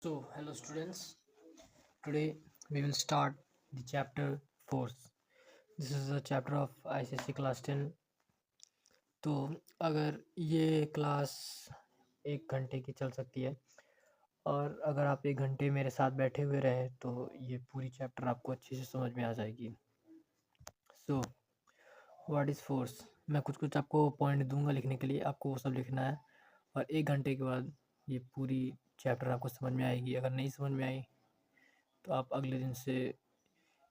So, hello students. Today we will start the chapter force. This is a chapter of ICSE class 10. तो अगर ये class 1 घंटे की चल सकती है और अगर आप 1 घंटे मेरे साथ बैठे हुए रहें तो ये पूरी चैप्टर आपको अच्छे से समझ में आ जाएगी। So what is force. मैं कुछ कुछ आपको पॉइंट दूंगा लिखने के लिए, आपको वो सब लिखना है और 1 घंटे के बाद ये पूरी चैप्टर आपको समझ में आएगी। अगर नहीं समझ में आई तो आप अगले दिन से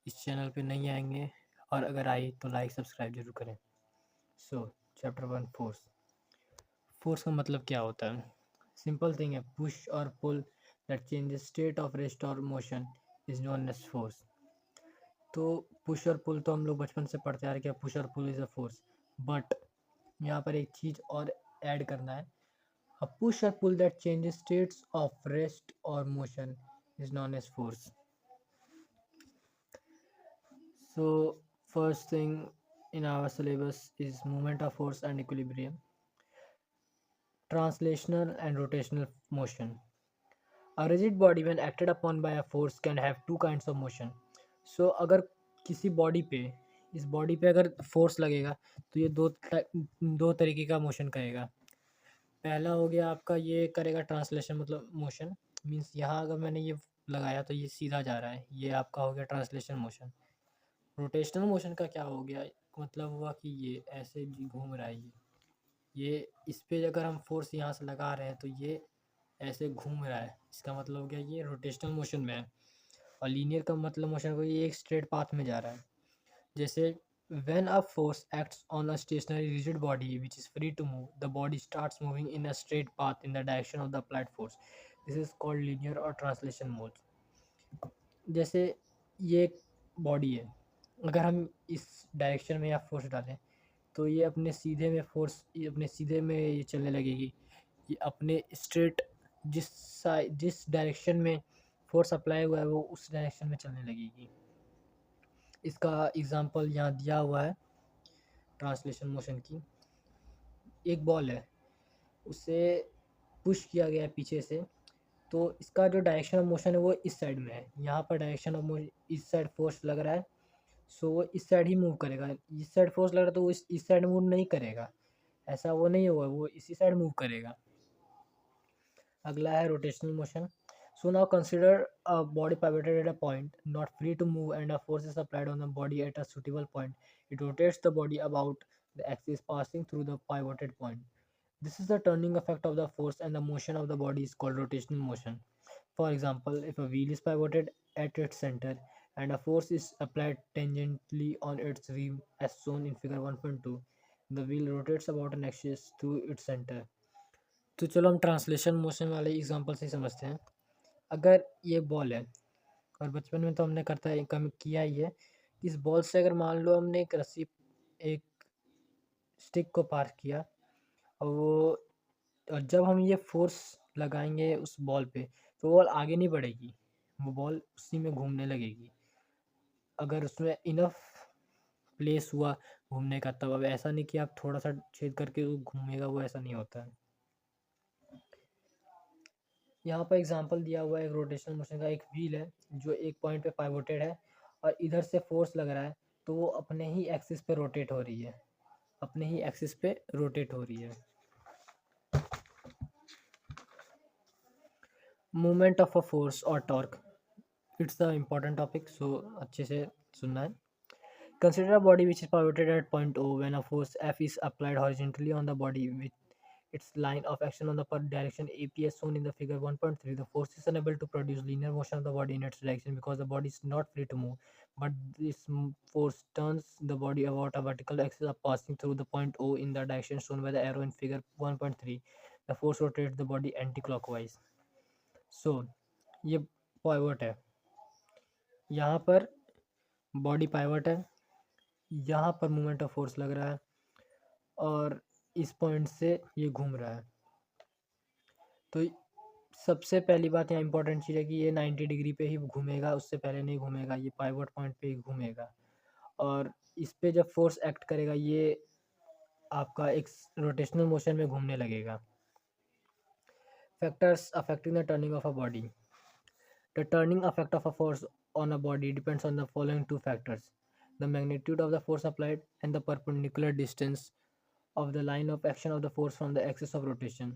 इस चैनल पे नहीं आएंगे और अगर आई तो लाइक सब्सक्राइब जरूर करें। सो चैप्टर 1 फोर्स। फोर्स का मतलब क्या होता है? सिंपल थिंग है, पुश और pull that changes state of rest और motion is known as force. तो पुश और पुल तो हम लोग बचपन से पढ़ते आ रहे हैं, पुश और pull is a force, but यहाँ पर एक चीज़ और ऐड करना है। अ पुश और pull that changes states of rest और motion is known as force. So first thing in our syllabus is movement of force and equilibrium, translational and rotational motion. A rigid body when acted upon by a force can have two kinds of motion. So अगर किसी body पे, इस body पे अगर force लगेगा तो ये दो तरीके का मोशन करेगा। पहला हो गया आपका, ये करेगा ट्रांसलेशन मतलब मोशन, मीन्स यहाँ अगर मैंने ये लगाया तो ये सीधा जा रहा है, ये आपका हो गया ट्रांसलेशन मोशन। रोटेशनल मोशन का क्या हो गया, मतलब हुआ कि ये ऐसे घूम रहा है, ये इस पे अगर हम फोर्स यहाँ से लगा रहे हैं तो ये ऐसे घूम रहा है, इसका मतलब हो गया ये रोटेशनल मोशन में है। और लीनियर का मतलब मोशन को, ये एक स्ट्रेट पाथ में जा रहा है। जैसे when a force acts on a stationary rigid body which is free to move, the body starts moving in a straight path in the direction of the applied force. This is called linear or translation mode. जैसे ये एक body है, अगर हम इस direction में या force डालें तो ये अपने सीधे में फोर्स, ये अपने सीधे में ये चलने लगेगी। ये अपने स्ट्रेट जिस डायरेक्शन में फोर्स अप्लाई हुआ है वो उस डायरेक्शन में चलने लगेगी। इसका एग्जांपल यहाँ दिया हुआ है ट्रांसलेशन मोशन की। एक बॉल है, उसे पुश किया गया है पीछे से, तो इसका जो डायरेक्शन ऑफ मोशन है वो इस साइड में है। यहाँ पर डायरेक्शन ऑफ मोशन इस साइड फोर्स लग रहा है, सो वो इस साइड ही मूव करेगा। इस साइड फोर्स लग रहा है तो वो इस साइड मूव नहीं करेगा, ऐसा वो नहीं होगा, वो इसी साइड मूव करेगा। अगला है rotational motion. So now consider a body pivoted at a point not free to move and a force is applied on the body at a suitable point. It rotates the body about the axis passing through the pivoted point. This is the turning effect of the force and the motion of the body is called rotational motion. For example, if a wheel is pivoted at its center and a force is applied tangentially on its rim as shown in figure 1.2, the wheel rotates about an axis through its center. तो चलो हम translation motion वाले example से समझते हैं। अगर ये ball है और बचपन में तो हमने करता है, कम किया ही है, इस बॉल से अगर मान लो हमने एक रस्सी, एक स्टिक को पार किया और वो, और जब हम ये फोर्स लगाएंगे उस बॉल पे तो बॉल आगे नहीं बढ़ेगी, वो बॉल उसी में घूमने लगेगी। अगर उसमें इनफ प्लेस हुआ घूमने का तब। अब ऐसा नहीं कि आप थोड़ा सा छेद करके वो घूमेगा, वो ऐसा नहीं होता है। यहाँ पर एग्जांपल दिया हुआ है एक रोटेशनल मोशन का। एक व्हील है जो एक पॉइंट पे पाइवोटेड है और इधर से फोर्स लग रहा है तो वो अपने ही एक्सिस पे रोटेट हो रही है, अपने ही एक्सिस पे रोटेट हो रही है। मूवमेंट ऑफ अ फोर्स और torque, it's the important topic, so अच्छे से सुनना है। Consider a body which is pivoted at point O when a force F is applied horizontally on the body with its line of action on the per direction AP as shown in the figure 1.3. The force is unable to produce linear motion of the body in its direction because the body is not free to move. But this force turns the body about a vertical axis of passing through the point O in the direction shown by the arrow in figure 1.3. The force rotates the body anti-clockwise. So ये pivot है, यहाँ पर body pivot है, यहाँ पर moment of force लग रहा है और इस पॉइंट से ये घूम रहा है। तो सबसे पहली बात यहाँ इंपॉर्टेंट चीज़ है कि ये 90 डिग्री पे ही घूमेगा, उससे पहले नहीं घूमेगा, ये पाइवट पॉइंट पे ही घूमेगा। और इस पे जब फोर्स एक्ट करेगा ये आपका एक रोटेशनल मोशन में घूमने लगेगा। Factors affecting the turning of a body. The turning effect of a force on a body depends on the following two factors: the magnitude of the force applied and the perpendicular distance of the line of action of the force from the axis of rotation.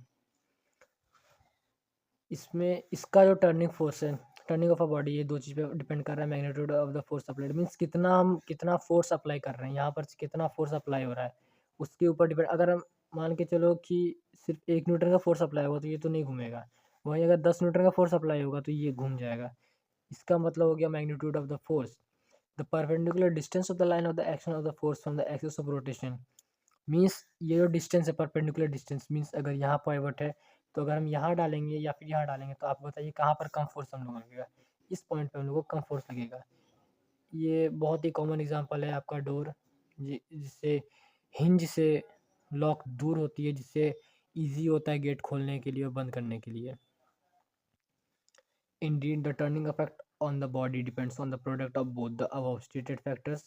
इसमें इसका जो turning force है, turning of a body, ये दो चीज़ पे depend कर रहा है। Magnitude of the force applied means कितना फोर्स अप्लाई कर रहे हैं, यहाँ पर कितना फोर्स अप्लाई हो रहा है उसके ऊपर डिपेंड। अगर हम मान के चलो कि सिर्फ 1 न्यूटन का फोर्स अप्लाई होगा तो ये तो नहीं घूमेगा, वहीं अगर 10 न्यूटन का फोर्स अप्लाई होगा तो ये घूम जाएगा। इसका मतलब हो गया magnitude of the force. The perpendicular distance of the line of the action of the force from the axis of rotation means ये जो डिस्टेंस है, परपेंडिकुलर डिस्टेंस मीन्स अगर यहाँ पाइवट है तो अगर हम यहाँ डालेंगे या फिर यहाँ डालेंगे तो आप बताइए कहाँ पर कम फोर्स हम लोग लगेगा। इस पॉइंट पे हम लोग को कम फोर्स लगेगा। ये बहुत ही कॉमन एग्जांपल है आपका डोर, जिससे हिंज से लॉक दूर होती है, जिससे इजी होता है गेट खोलने के लिए और बंद करने के लिए। Indeed, the turning effect on the body depends on the product of both the above stated factors.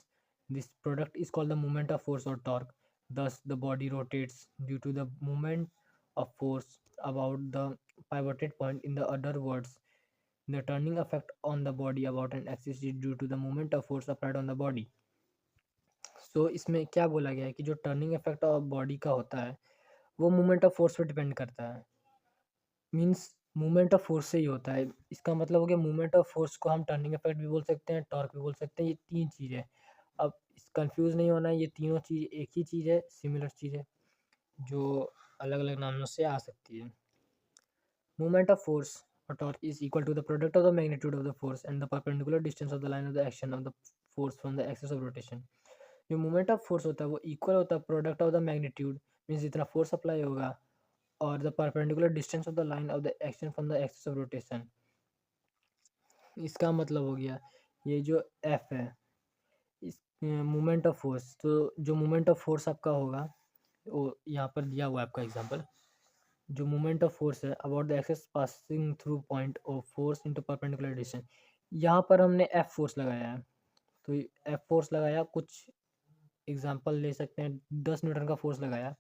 This product is called the moment of force or torque. Thus, the body rotates due to the moment of force about the pivoted point. In the other words, the turning effect on the body about an axis is due to the moment of force applied on the body. So, इसमें क्या बोला गया है कि जो turning effect of body का होता है वो मोमेंट ऑफ फोर्स पर डिपेंड करता है। मीन्स मूवमेंट ऑफ फोर्स से ही होता है। इसका मतलब हो गया मूवमेंट ऑफ फोर्स को हम टर्निंग इफेक्ट भी बोल सकते हैं, टॉर्क भी बोल सकते हैं। ये तीन चीज़ है। अब कंफ्यूज नहीं होना है, ये तीनों चीज़ एक ही चीज़ है, सिमिलर चीज़ है जो अलग अलग नामों से आ सकती है। मूवमेंट ऑफ फोर्स और torque is equal to the product of the magnitude of the force and the perpendicular distance of the line of the action of the force from the axis of rotation. जो movement of force होता है वो equal होता है product of the magnitude means जितना force apply होगा और the perpendicular distance of the line of the action from the axis of rotation. इसका मतलब हो गया ये जो एफ है इस मोमेंट ऑफ फोर्स, तो जो मोमेंट ऑफ फोर्स आपका होगा वो यहाँ पर दिया हुआ है आपका एग्जांपल। जो मोमेंट ऑफ फोर्स है about the axis passing through point of force into perpendicular distance, यहाँ पर हमने एफ फोर्स लगाया है। तो एफ फोर्स लगाया, कुछ एग्जांपल ले सकते हैं, 10 न्यूटन का फोर्स लगाया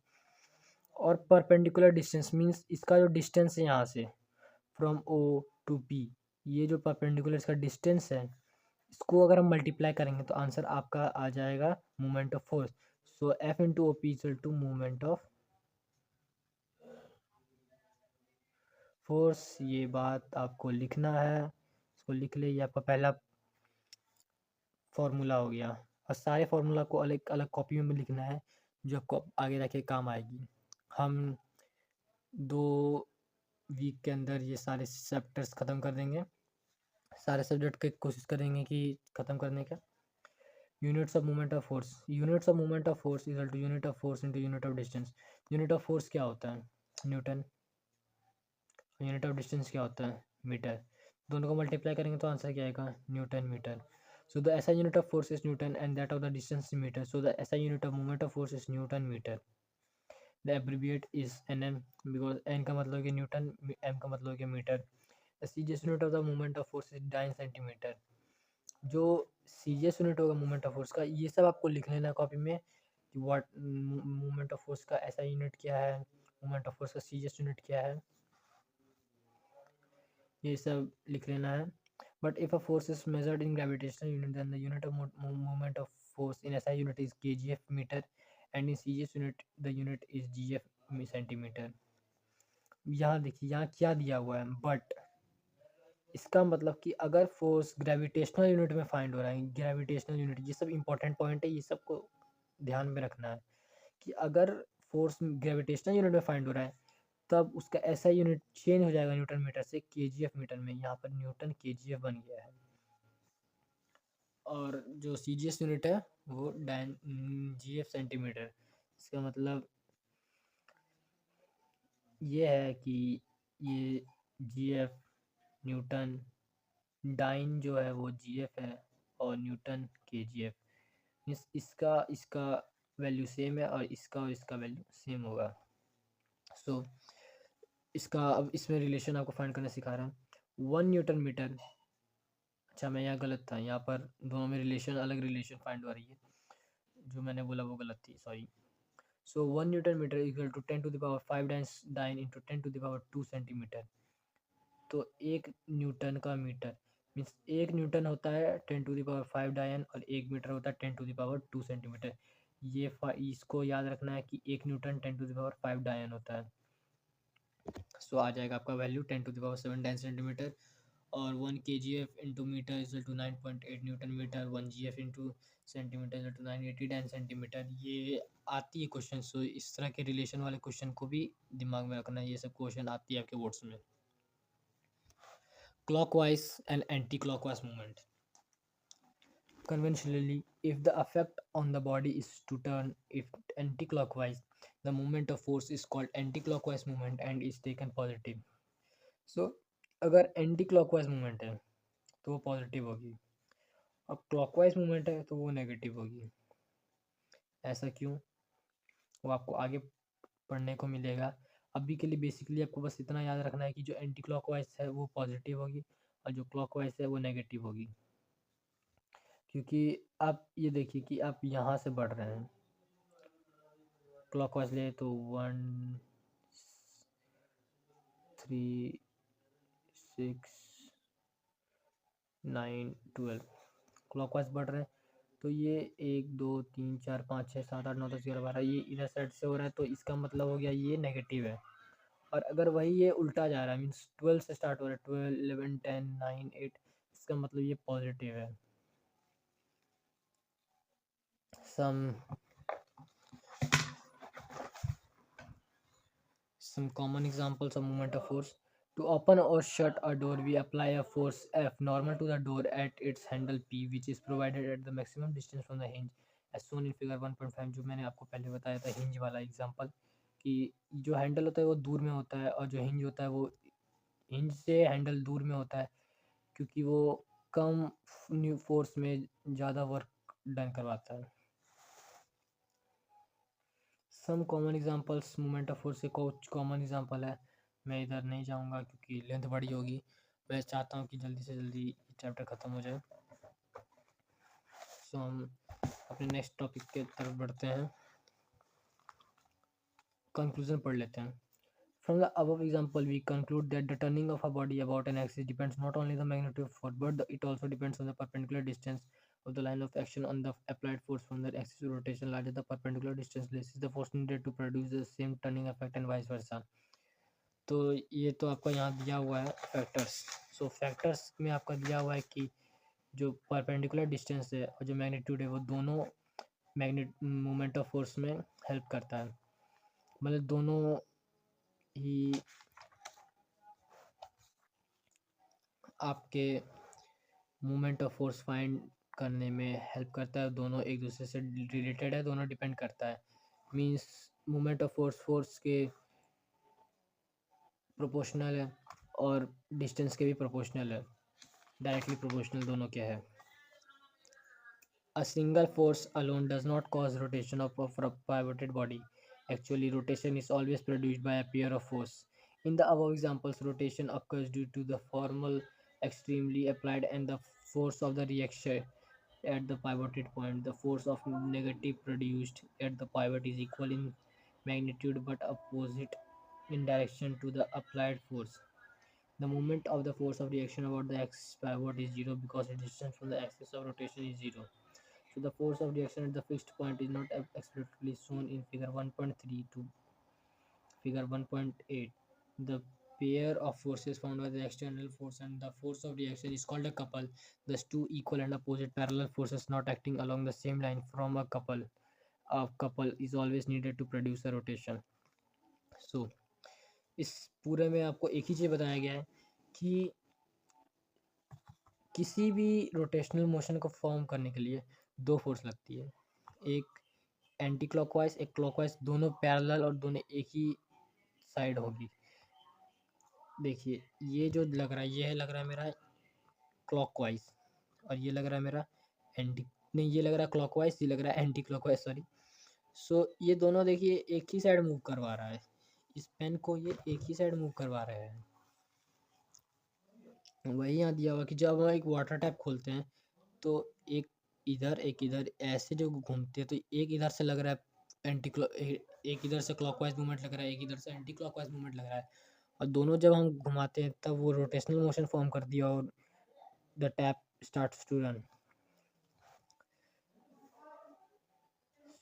और परपेंडिकुलर डिस्टेंस मीन्स इसका जो डिस्टेंस है यहाँ से फ्रॉम ओ टू पी, ये जो परपेंडिकुलर इसका डिस्टेंस है इसको अगर हम मल्टीप्लाई करेंगे तो आंसर आपका आ जाएगा moment of force. So F into O P equal to moment of force. ये बात आपको लिखना है, इसको लिख ले, ये आपका पहला फॉर्मूला हो गया। और सारे फार्मूला को अलग अलग कॉपी में लिखना है जो आपको आगे जाके काम आएगी। हम 2 वीक के अंदर ये सारे चैप्टर्स ख़त्म कर देंगे, सारे सब्जेक्ट की कोशिश करेंगे कि ख़त्म करने का। Units of movement of force, units of movement of force equal to unit of force into unit of distance. Unit of force क्या होता है? न्यूटन। यूनिट ऑफ डिस्टेंस क्या होता है? मीटर। दोनों को मल्टीप्लाई करेंगे तो आंसर क्या आएगा? Newton metre. So the SI unit of force is newton and that of the distance metre. So the SI unit of movement of force is newton metre. The abbreviate is N M because N का मतलब है newton, M का मतलब है metre. The CGS unit of the movement of force is dyne centimetre. जो CGS unit होगा movement of force का, ये सब आपको लिख लेना कॉपी में कि व्हाट मूवमेंट ऑफ फोर्स का ऐसा यूनिट क्या है, मूवमेंट ऑफ फोर्स का सीजीएस यूनिट क्या है, ये सब लिख लेना है। But if a force is measured in gravitational unit then the unit of movement of force in SI unit is kgf metre and in CGS unit the unit is gf centimetre. यहाँ देखिए यहाँ क्या दिया हुआ है but, इसका मतलब कि अगर फोर्स ग्रेविटेशनल यूनिट में फाइंड हो रहा है, ग्रेविटेशनल यूनिट, ये सब इंपॉर्टेंट पॉइंट है, ये सब को ध्यान में रखना है कि अगर फोर्स ग्रेविटेशनल यूनिट में फाइंड हो रहा है तब उसका ऐसा यूनिट चेंज हो जाएगा न्यूटन मीटर से केजीएफ मीटर में। यहाँ पर न्यूटन केजीएफ बन गया है। और जो सीजीएस यूनिट है वो जीएफ सेंटीमीटर। इसका मतलब ये है कि ये जीएफ न्यूटन, डाइन जो है वो जीएफ है और न्यूटन केजीएफ। इसका इसका वैल्यू सेम है और इसका वैल्यू सेम होगा। सो इसका अब इसमें रिलेशन आपको फाइंड करना सिखा रहा हूँ। 1 न्यूटन मीटर, अच्छा मैं यहाँ गलत था, यहाँ पर दोनों में रिलेशन अलग रिलेशन फाइंड हो रही है, जो मैंने बोला वो गलत थी, sorry. So 1 newton metre equal to 10 to the power 5 dyne into 10 to the power 2 centimetre. तो 1 न्यूटन का मीटर मीन्स 1 न्यूटन होता है 10⁵ डायन और 1 मीटर होता है 10⁵2 सेंटीमीटर। ये इसको याद रखना है कि 1 न्यूटन 10⁵ डायन होता है। सो आ जाएगा आपका वैल्यू 10⁻7 डायन सेंटीमीटर। और 1 kgf into metre is to 9.8 newton metre, 1 gf into centimetre is to 980 dyne centimetre. ये आती है क्वेश्चन। सो इस तरह के रिलेशन वाले क्वेश्चन को भी दिमाग में रखना है, ये सब क्वेश्चन आती है आपके बोर्ड्स में। Clockwise and anti-clockwise movement. Conventionally, if the effect on the body is to turn it anti-clockwise, the moment of force is called anti-clockwise movement and is taken positive. So, अगर anti-clockwise movement है तो वो positive होगी और clockwise movement है तो वो negative होगी। ऐसा क्यों, वो आपको आगे पढ़ने को मिलेगा। अभी के लिए बेसिकली आपको बस इतना याद रखना है कि जो एंटी क्लॉकवाइज है वो पॉजिटिव होगी और जो क्लॉकवाइज है वो नेगेटिव होगी। क्योंकि आप ये देखिए कि आप यहाँ से बढ़ रहे हैं, क्लॉकवाइज ले तो 1 3 6 9 12 क्लॉकवाइज बढ़ रहे हैं, तो ये 1 2 3 4 5 6 7 8 9 10 11 12 ये इधर साइड से हो रहा है, तो इसका मतलब हो गया ये नेगेटिव है। और अगर वही ये उल्टा जा रहा है मीन्स 12 से स्टार्ट हो रहा है, 12 11 10 9 8, इसका मतलब ये पॉजिटिव है। Some common examples of movement of force. To open or shut a door, we apply a force F normal to the door at its handle P, which is provided at the maximum distance from the hinge, as shown in figure 1.5, जो मैंने आपको पहले बताया था hinge वाला example, कि जो handle होता है वो दूर में होता है और जो हिंज होता है वो हिंज से हैंडल दूर में होता है, क्योंकि वो कम फोर्स में ज़्यादा वर्क डन करवाता है। Some common examples movement of force के कुछ कॉमन एग्जांपल है। मैं इधर नहीं जाऊंगा क्योंकि लेंथ बड़ी होगी, मैं चाहता हूँ कि जल्दी से जल्दी चैप्टर ख़त्म हो जाए। सो हम अपने नेक्स्ट टॉपिक के तरफ बढ़ते हैं, कंक्लूजन पढ़ लेते हैं। From the above example, we conclude that the turning of a body about an axis depends not only on the magnitude of force, but it also depends on the perpendicular distance of the line of action on the applied force from the axis of rotation. Larger the perpendicular distance, less is the force needed to produce the same turning effect and vice versa. तो ये तो आपका यहाँ दिया हुआ है factors. सो factors में आपका दिया हुआ है कि जो परपेंडिकुलर डिस्टेंस है और जो मैग्नीट्यूड है वो दोनों मोमेंट ऑफ फोर्स में हेल्प करता है, मतलब दोनों ही आपके मोमेंट ऑफ फोर्स फाइंड करने में हेल्प करता है। दोनों एक दूसरे से रिलेटेड है, दोनों डिपेंड करता है। मींस मोमेंट ऑफ फोर्स के प्रोपोर्शनल है और डिस्टेंस के भी प्रोपोर्शनल है, डायरेक्टली प्रोपोर्शनल दोनों के है। A single force alone does not cause rotation of a pivoted body. Actually, rotation is always produced by a pair of force. In the above examples, rotation occurs due to the formal extremely applied and the force of the reaction at the pivoted point. The force of negative produced at the pivot is equal in magnitude but opposite in direction to the applied force. The moment of the force of reaction about the axis pivot is zero because the distance from the axis of rotation is zero. So the force of reaction at the fixed point is not explicitly shown in figure 1.3 to figure 1.8. The pair of forces found by the external force and the force of reaction is called a couple. Thus two equal and opposite parallel forces not acting along the same line from a couple is always needed to produce a rotation. So इस पूरे में आपको एक ही चीज़ बताया गया है कि किसी भी रोटेशनल मोशन को फॉर्म करने के लिए दो फोर्स लगती है, एक एंटी क्लॉकवाइज एक क्लॉकवाइज, दोनों पैरेलल और दोनों एक ही साइड होगी। देखिए ये जो लग रहा है ये लग रहा है मेरा क्लॉकवाइज और ये लग रहा है मेरा एंटी, नहीं ये लग रहा है क्लॉकवाइज, ये लग रहा है एंटी क्लॉकवाइज, सॉरी। सो ये दोनों देखिए एक ही साइड मूव करवा रहा है, इस पेन को ये एक ही साइड मूव करवा रहे हैं। वही यहाँ दिया हुआ कि जब हम एक वाटर टैप खोलते हैं तो एक इधर ऐसे जो घूमते हैं, तो एक इधर से लग रहा है एक इधर से क्लॉकवाइज मूवमेंट लग रहा है, एक इधर से एंटी क्लॉकवाइज मूवमेंट लग रहा है। और दोनों जब हम घुमाते हैं तब वो रोटेशनल मोशन फॉर्म करती है और the tap starts to run.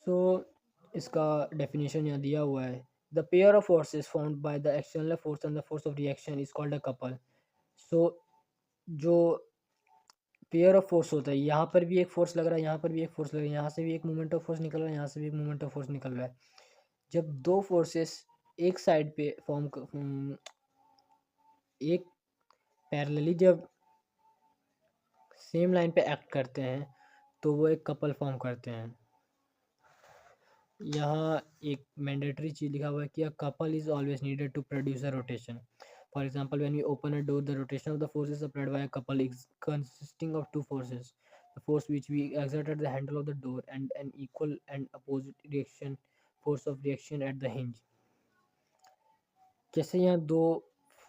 So इसका डेफिनेशन यहाँ दिया हुआ है, the pair of forces formed by the external force and the force of reaction is called a couple. So जो पेयर ऑफ फोर्स होता है, यहाँ पर भी एक फोर्स लग रहा है, यहाँ पर भी एक फोर्स लग रहा है, यहाँ से भी एक मोमेंट ऑफ फोर्स निकल रहा है, यहाँ से भी एक मोमेंट ऑफ फोर्स निकल रहा है। जब दो फोर्सेस एक साइड पे एक पैरेलली जब सेम लाइन पे एक्ट करते हैं तो वो एक कपल फॉर्म करते हैं। यहाँ एक मैंडेटरी चीज लिखा हुआ है कि a couple is always needed to produce a rotation. For example when we open a door the rotation of the force is supplied by a couple is consisting of two forces, the force which we exert at the handle of the door and an equal and opposite reaction force of reaction at the hinge। जैसे यहाँ दो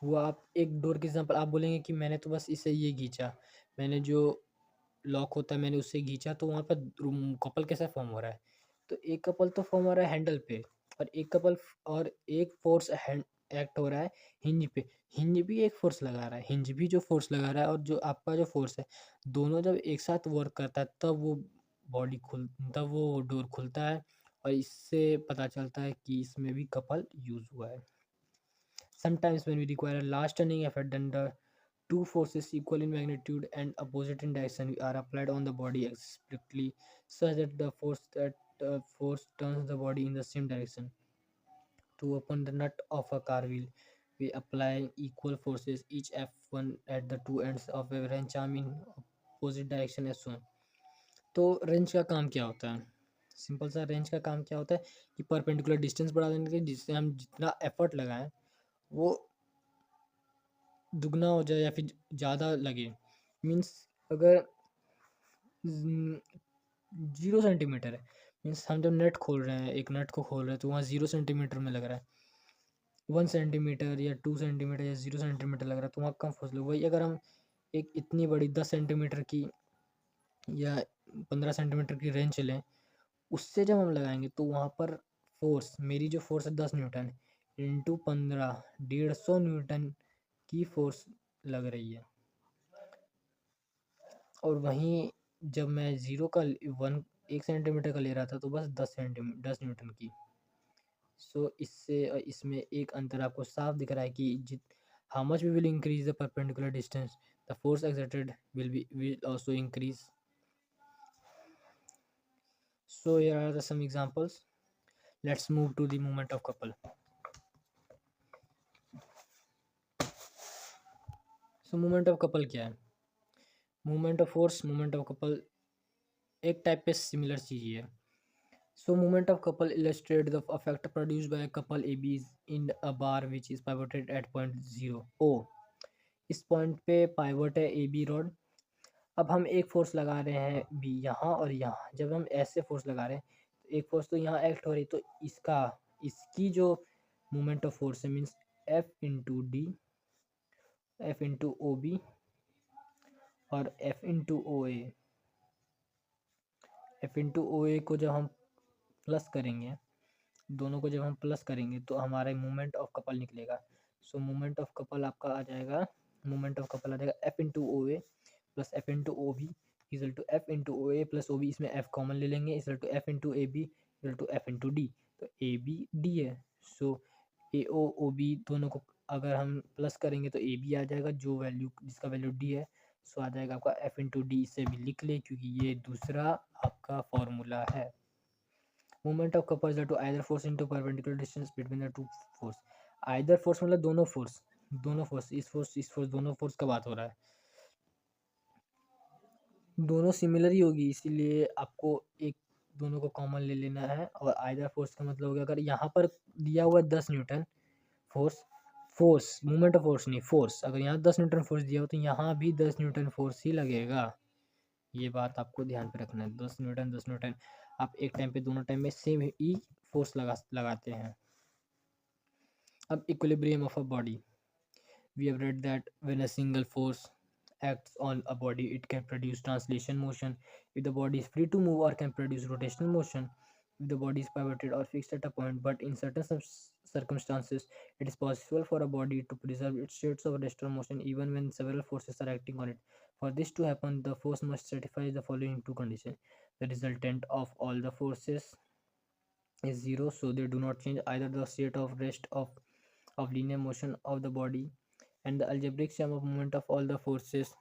हुआ, आप एक door के example आप बोलेंगे कि मैंने तो बस इसे ये खींचा, मैंने जो लॉक होता है मैंने उससे खींचा, तो वहाँ पर कपल कैसे फॉर्म हो रहा है? तो एक कपल तो फॉर्म हो रहा है हैंडल पे, और एक कपल और एक फोर्स एक्ट हो रहा है हिंज पे। हिंज भी एक फोर्स लगा रहा है, हिंज भी जो फोर्स लगा रहा है और जो आपका जो फोर्स है, दोनों जब एक साथ वर्क करता है तब वो तब वो डोर खुलता है, और इससे पता चलता है कि इसमें भी कपल यूज हुआ है। Sometimes when we require a large turning effort, then the two forces equal in magnitude and opposite in direction are applied on the body explicitly, such that the force turns the body in the same direction. To open the nut of a car wheel, we apply equal forces, each F1 at the two ends of a wrench arm in opposite direction as shown। तो wrench का काम क्या होता है? Simple सा wrench का काम क्या होता है कि परपेंडिकुलर डिस्टेंस बढ़ा देने के, जिससे हम जितना एफर्ट लगाएं वो दुगना हो जाए या फिर ज़्यादा लगे। मीन्स अगर 0 सेंटीमीटर है, मीन्स हम जब नट खोल रहे हैं, एक नट को खोल रहे हैं तो वहाँ 0 सेंटीमीटर में लग रहा है, 1 सेंटीमीटर या 2 सेंटीमीटर या 0 सेंटीमीटर लग रहा है तो वहाँ कम फोर्स लगे। वही अगर हम एक इतनी बड़ी 10 सेंटीमीटर की या 15 सेंटीमीटर की रेंज लें, उससे जब हम लगाएंगे तो वहाँ पर फोर्स, मेरी जो फोर्स है 10 न्यूटन इंटू 15, 150 न्यूटन की फोर्स लग रही है। और वहीं जब मैं ज़ीरो का 1 सेंटीमीटर का ले रहा था तो बस 10 न्यूटन की। सो इससे इसमें एक अंतर आपको साफ दिख रहा है कि how much we will increase the perpendicular distance, the force exerted will also increase। So here are some examples. Let's move to the moment of couple। So moment of couple क्या है? Moment of force, moment of couple एक type पे similar चीज़ ही है। So moment of couple illustrate the effect produced by a couple ABs in a bar which is pivoted at point 0 O। इस point पे pivot है AB rod. अब हम एक force लगा रहे हैं B यहाँ और यहाँ। जब हम ऐसे फोर्स लगा रहे हैं तो एक फोर्स तो यहाँ एक्ट हो रही, तो इसकी जो मोमेंट ऑफ फोर्स है means F into D, F into O B और F into O A. F into O A को जब हम प्लस करेंगे, दोनों को जब हम प्लस करेंगे तो हमारा मोमेंट ऑफ कपल निकलेगा। सो मोमेंट ऑफ कपल आपका आ जाएगा, मोमेंट ऑफ कपल आ जाएगा F into O A plus F into O B equal to F into O A plus O B, इसमें एफ कॉमन ले लेंगे, equal to F into A B equal to F into D. तो A B D है, सो ए O B दोनों को अगर हम plus करेंगे तो ए बी आ जाएगा, जो वैल्यू जिसका वैल्यू डी है। सो आ जाएगा आपका एफ इंटू डी। इसे भी लिख ले क्योंकि ये दूसरा आपका फॉर्मूला है। Moment of couple is due to either force into perpendicular distance between the two force। either force मतलब दोनों फोर्स, इस फोर्स दोनों फोर्स का बात हो रहा है, दोनों सिमिलर ही होगी, इसीलिए आपको एक दोनों को कॉमन ले लेना है। और either फोर्स का मतलब हो गया, अगर यहाँ पर दिया हुआ 10 Newton force moment of force नहीं फोर्स, अगर यहाँ 10 न्यूटन फोर्स दिया हो तो यहाँ भी 10 न्यूटन फोर्स ही लगेगा। ये बात आपको ध्यान पे रखना है, 10 न्यूटन आप एक टाइम पे दोनों टाइम में सेम ही फोर्स लगाते हैं। अब equilibrium of a body, we have read that when a single force acts on a body it can produce translation motion if the body is free to move or can produce rotational motion। if the body is pivoted or fixed at a point, but in certain circumstances, it is possible for a body to preserve its states of rest or motion even when several forces are acting on it. For this to happen, the force must satisfy the following two conditions. The resultant of all the forces is zero, so they do not change either the state of rest of linear motion of the body, and the algebraic sum of moment of all the forces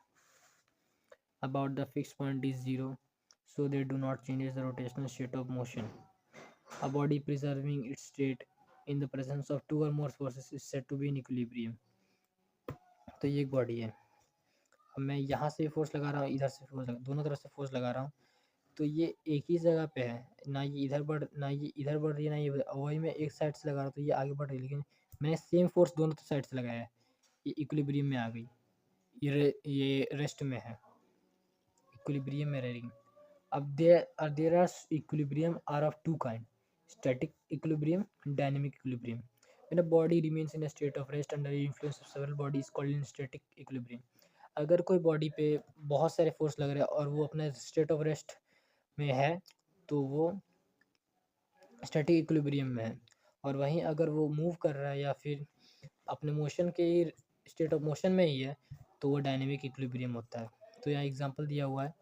about the fixed point is zero, so they do not change the rotational state of motion. A body preserving its state in the presence of two or more forces is said to be in equilibrium. तो ये एक body है, अब मैं यहाँ से force लगा रहा हूँ, इधर से फोर्स लगा, दोनों तरफ से फोर्स लगा रहा हूँ, तो ये एक ही जगह पे है, ना ये इधर बढ़ रही है, ना ये वही मैं एक साइड से लगा रहा हूँ तो ये आगे बढ़ रही है, लेकिन मैंने सेम फोर्स दोनों साइड से लगाया है, ये इक्विलिब्रियम में आ गई, ये रेस्ट में है, इक्विलिब्रियम में रह रही। अब there are equilibrium are of two kind, static equilibrium and dynamic equilibrium. When a body remains in a state of rest under the influence of several bodies called in static equilibrium. अगर कोई body पे बहुत सारे force लग रहे हैं और वो अपने स्टेट ऑफ रेस्ट में है तो वो स्टैटिक इक्विलिब्रियम में है, और वहीं अगर वो मूव कर रहा है या फिर अपने मोशन के स्टेट ऑफ मोशन में ही है तो वो डायनेमिक इक्विलिब्रियम होता है। तो यहाँ एग्जांपल दिया हुआ है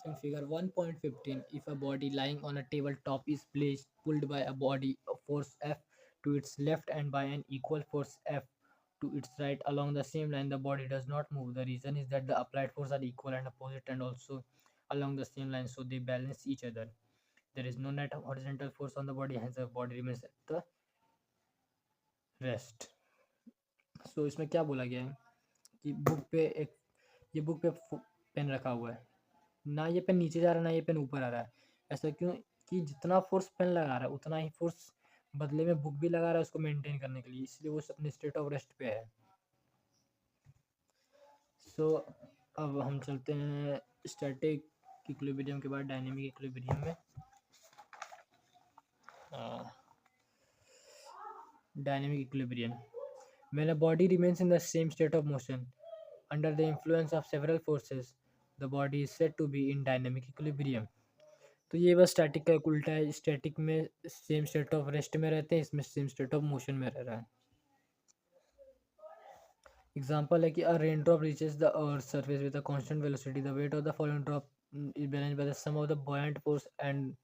in figure 1.15, if a body lying on a tabletop is pulled by a body of force F to its left and by an equal force F to its right along the same line, the body does not move. The reason is that the applied force are equal and opposite and also along the same line, so they balance each other. There is no net horizontal force on the body, hence the body remains at the rest. So इसमें क्या बोला गया है कि ये book पे pen रखा हुआ है, ना ये पेन नीचे जा रहा है ना ये पेन ऊपर आ रहा है, ऐसा क्यों कि जितना फोर्स पेन लगा रहा है उतना ही फोर्स बदले में बुक भी लगा रहा है उसको मेंटेन करने के लिए, इसलिए वो अपने स्टेट ऑफ रेस्ट पे है। सो अब हम चलते हैं स्टैटिक इक्विलिब्रियम के बाद डायनेमिक इक्विलिब्रियम में। Dynamic equilibrium, when a body remains in the same state of motion under the influence of several forces, the body is said to be in dynamic equilibrium. तो ये बस static का उल्टा है, static में same state of rest में रहते हैं, इसमें सेम स्टेट ऑफ मोशन में रह रहा है। एग्जाम्पल है कि a rain drop reaches the earth surface with a constant velocity, the weight of the following drop is balanced by the sum of the buoyant force and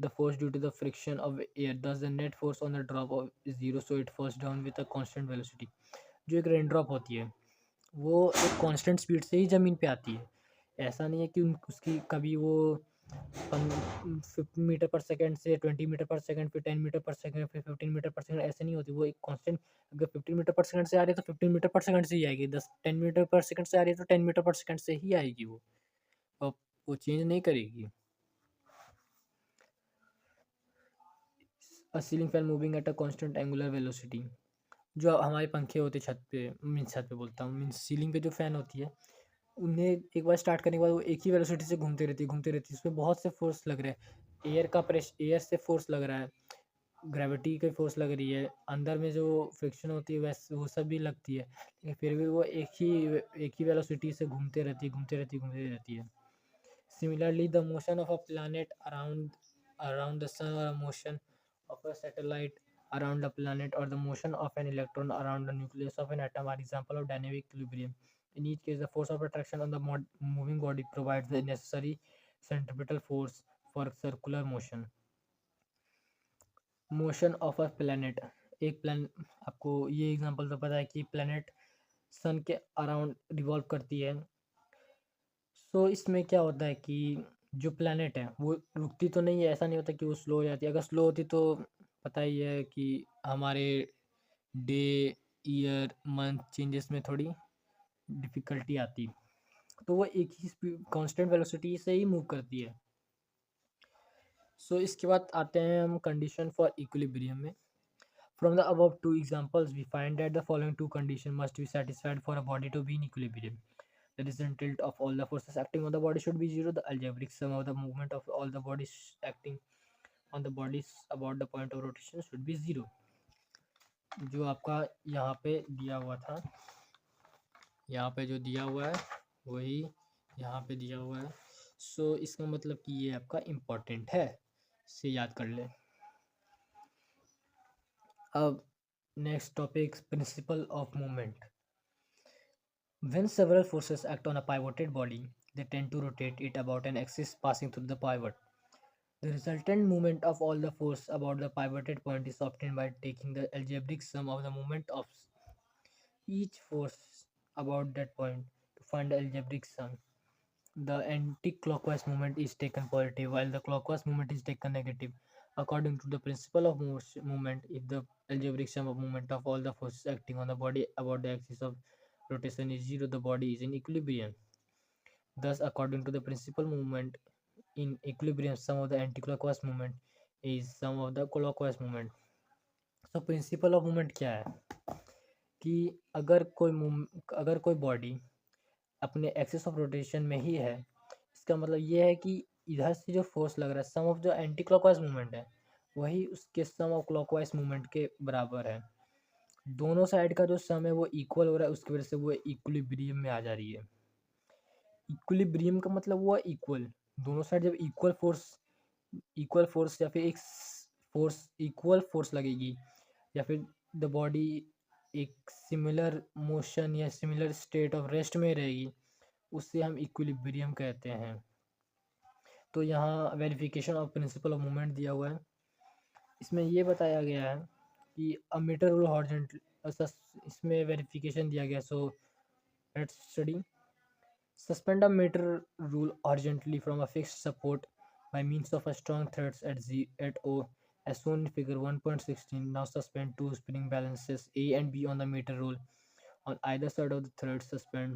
the force due to the friction of air, thus the net force on the drop is zero, so it falls down with a constant velocity. जो एक rain drop होती है वो एक constant speed से ही ज़मीन पे आती है, ऐसा नहीं है कि उसकी कभी वो 15 मीटर पर सेकंड से 20 मीटर पर सेकंड, फिर 10 मीटर पर सेकंड, फिर 15 मीटर पर सेकंड, ऐसे नहीं होती, वो एक कांस्टेंट, अगर 15 मीटर पर सेकंड से आ रही है तो 15 मीटर पर सेकंड से ही आएगी, 10 मीटर पर सेकंड से आ रही है तो 10 मीटर पर सेकंड से ही आएगी, वो चेंज नहीं करेगी। A ceiling fan moving at a constant angular velocity, जो हमारे पंखे होते छत पे, छत पे बोलता हूँ, मीन्स सीलिंग पे जो फ़ैन होती है उन्हें एक बार स्टार्ट करने के बाद वो एक ही वेलोसिटी से घूमती रहती है, उसमें बहुत से फोर्स लग रहे हैं, एयर से फोर्स लग रहा है, ग्रेविटी की फोर्स लग रही है, अंदर में जो फ्रिक्शन होती है वैसे वो सब भी लगती है, लेकिन फिर भी वो एक ही वेलोसिटी से घूमती रहती है। Similarly the motion of a planet around the sun और motion of a satellite around a planet or the motion of an electron around the nucleus of an atom are example of dynamic equilibrium. In each case, the force of attraction on the moving body provides the necessary centripetal force for circular motion. Motion of a planet, एक planet, आपको ये example तो पता है कि planet सन के around revolve करती है। सो इसमें क्या होता है कि जो प्लैनेट है वो रुकती तो नहीं है, ऐसा नहीं होता कि वो स्लो हो जाती है, अगर स्लो होती तो पता ही है कि हमारे डे ईयर मंथ चेंजेस में थोड़ी डिफ़िकल्टी आती, तो वो एक ही स्पीड कांस्टेंट वेलोसिटी से ही मूव करती है। सो इसके बाद आते हैं हम कंडीशन फॉर इक्विलिब्रियम में। From the above two examples we find that the following two condition must be satisfied for a body to be in equilibrium. The resultant of all the forces acting on the body should be zero. The algebraic sum of the movement of all the bodies acting on the bodies about the point of rotation should be zero. जो आपका यहाँ पे दिया हुआ था, यहाँ पे जो दिया हुआ है वही यहाँ पे दिया हुआ है। सो इसका मतलब कि ये आपका इम्पोर्टेंट है, से याद कर ले। अब next topic, principle of movement. When several forces act on a pivoted body, they tend to rotate it about an axis passing through the pivot. The resultant moment of all the force about the pivoted point is obtained by taking the algebraic sum of the moment of each force about that point to find the algebraic sum. The anti-clockwise moment is taken positive while the clockwise moment is taken negative. According to the principle of movement, if the algebraic sum of moment of all the forces acting on the body about the axis of rotation is zero, the body is in equilibrium. Thus, according to the principal movement in equilibrium, sum of the anti-clockwise movement is sum of the clockwise movement. So, principle of movement क्या है कि अगर कोई body अपने axis of rotation में ही है, इसका मतलब ये है कि इधर से जो फोर्स लग रहा है, सम ऑफ जो एंटी क्लॉकवाइज मूवमेंट है वही उसके सम ऑफ क्लॉकवाइज मूवमेंट के बराबर है। दोनों साइड का जो सम है वो इक्वल हो रहा है, उसकी वजह से वो इक्विलिब्रियम में आ जा रही है। इक्विलिब्रियम का मतलब हुआ इक्वल, दोनों साइड जब इक्वल फोर्स या फिर एक फोर्स इक्वल फोर्स लगेगी या फिर द बॉडी एक सिमिलर मोशन या सिमिलर स्टेट ऑफ रेस्ट में रहेगी, उससे हम इक्विलिब्रियम कहते हैं। तो यहाँ verification of principle of movement दिया हुआ है। इसमें ये बताया गया है कि अ मीटर रूल हॉरिजॉन्टल, इसमें वेरिफिकेशन दिया गया। So let's study. Suspend a meter rule horizontally from a fixed support by means of a strong threads at O as shown in figure 1.16. Now suspend two spring balances A and B on the meter rule. On either side of the thread, suspend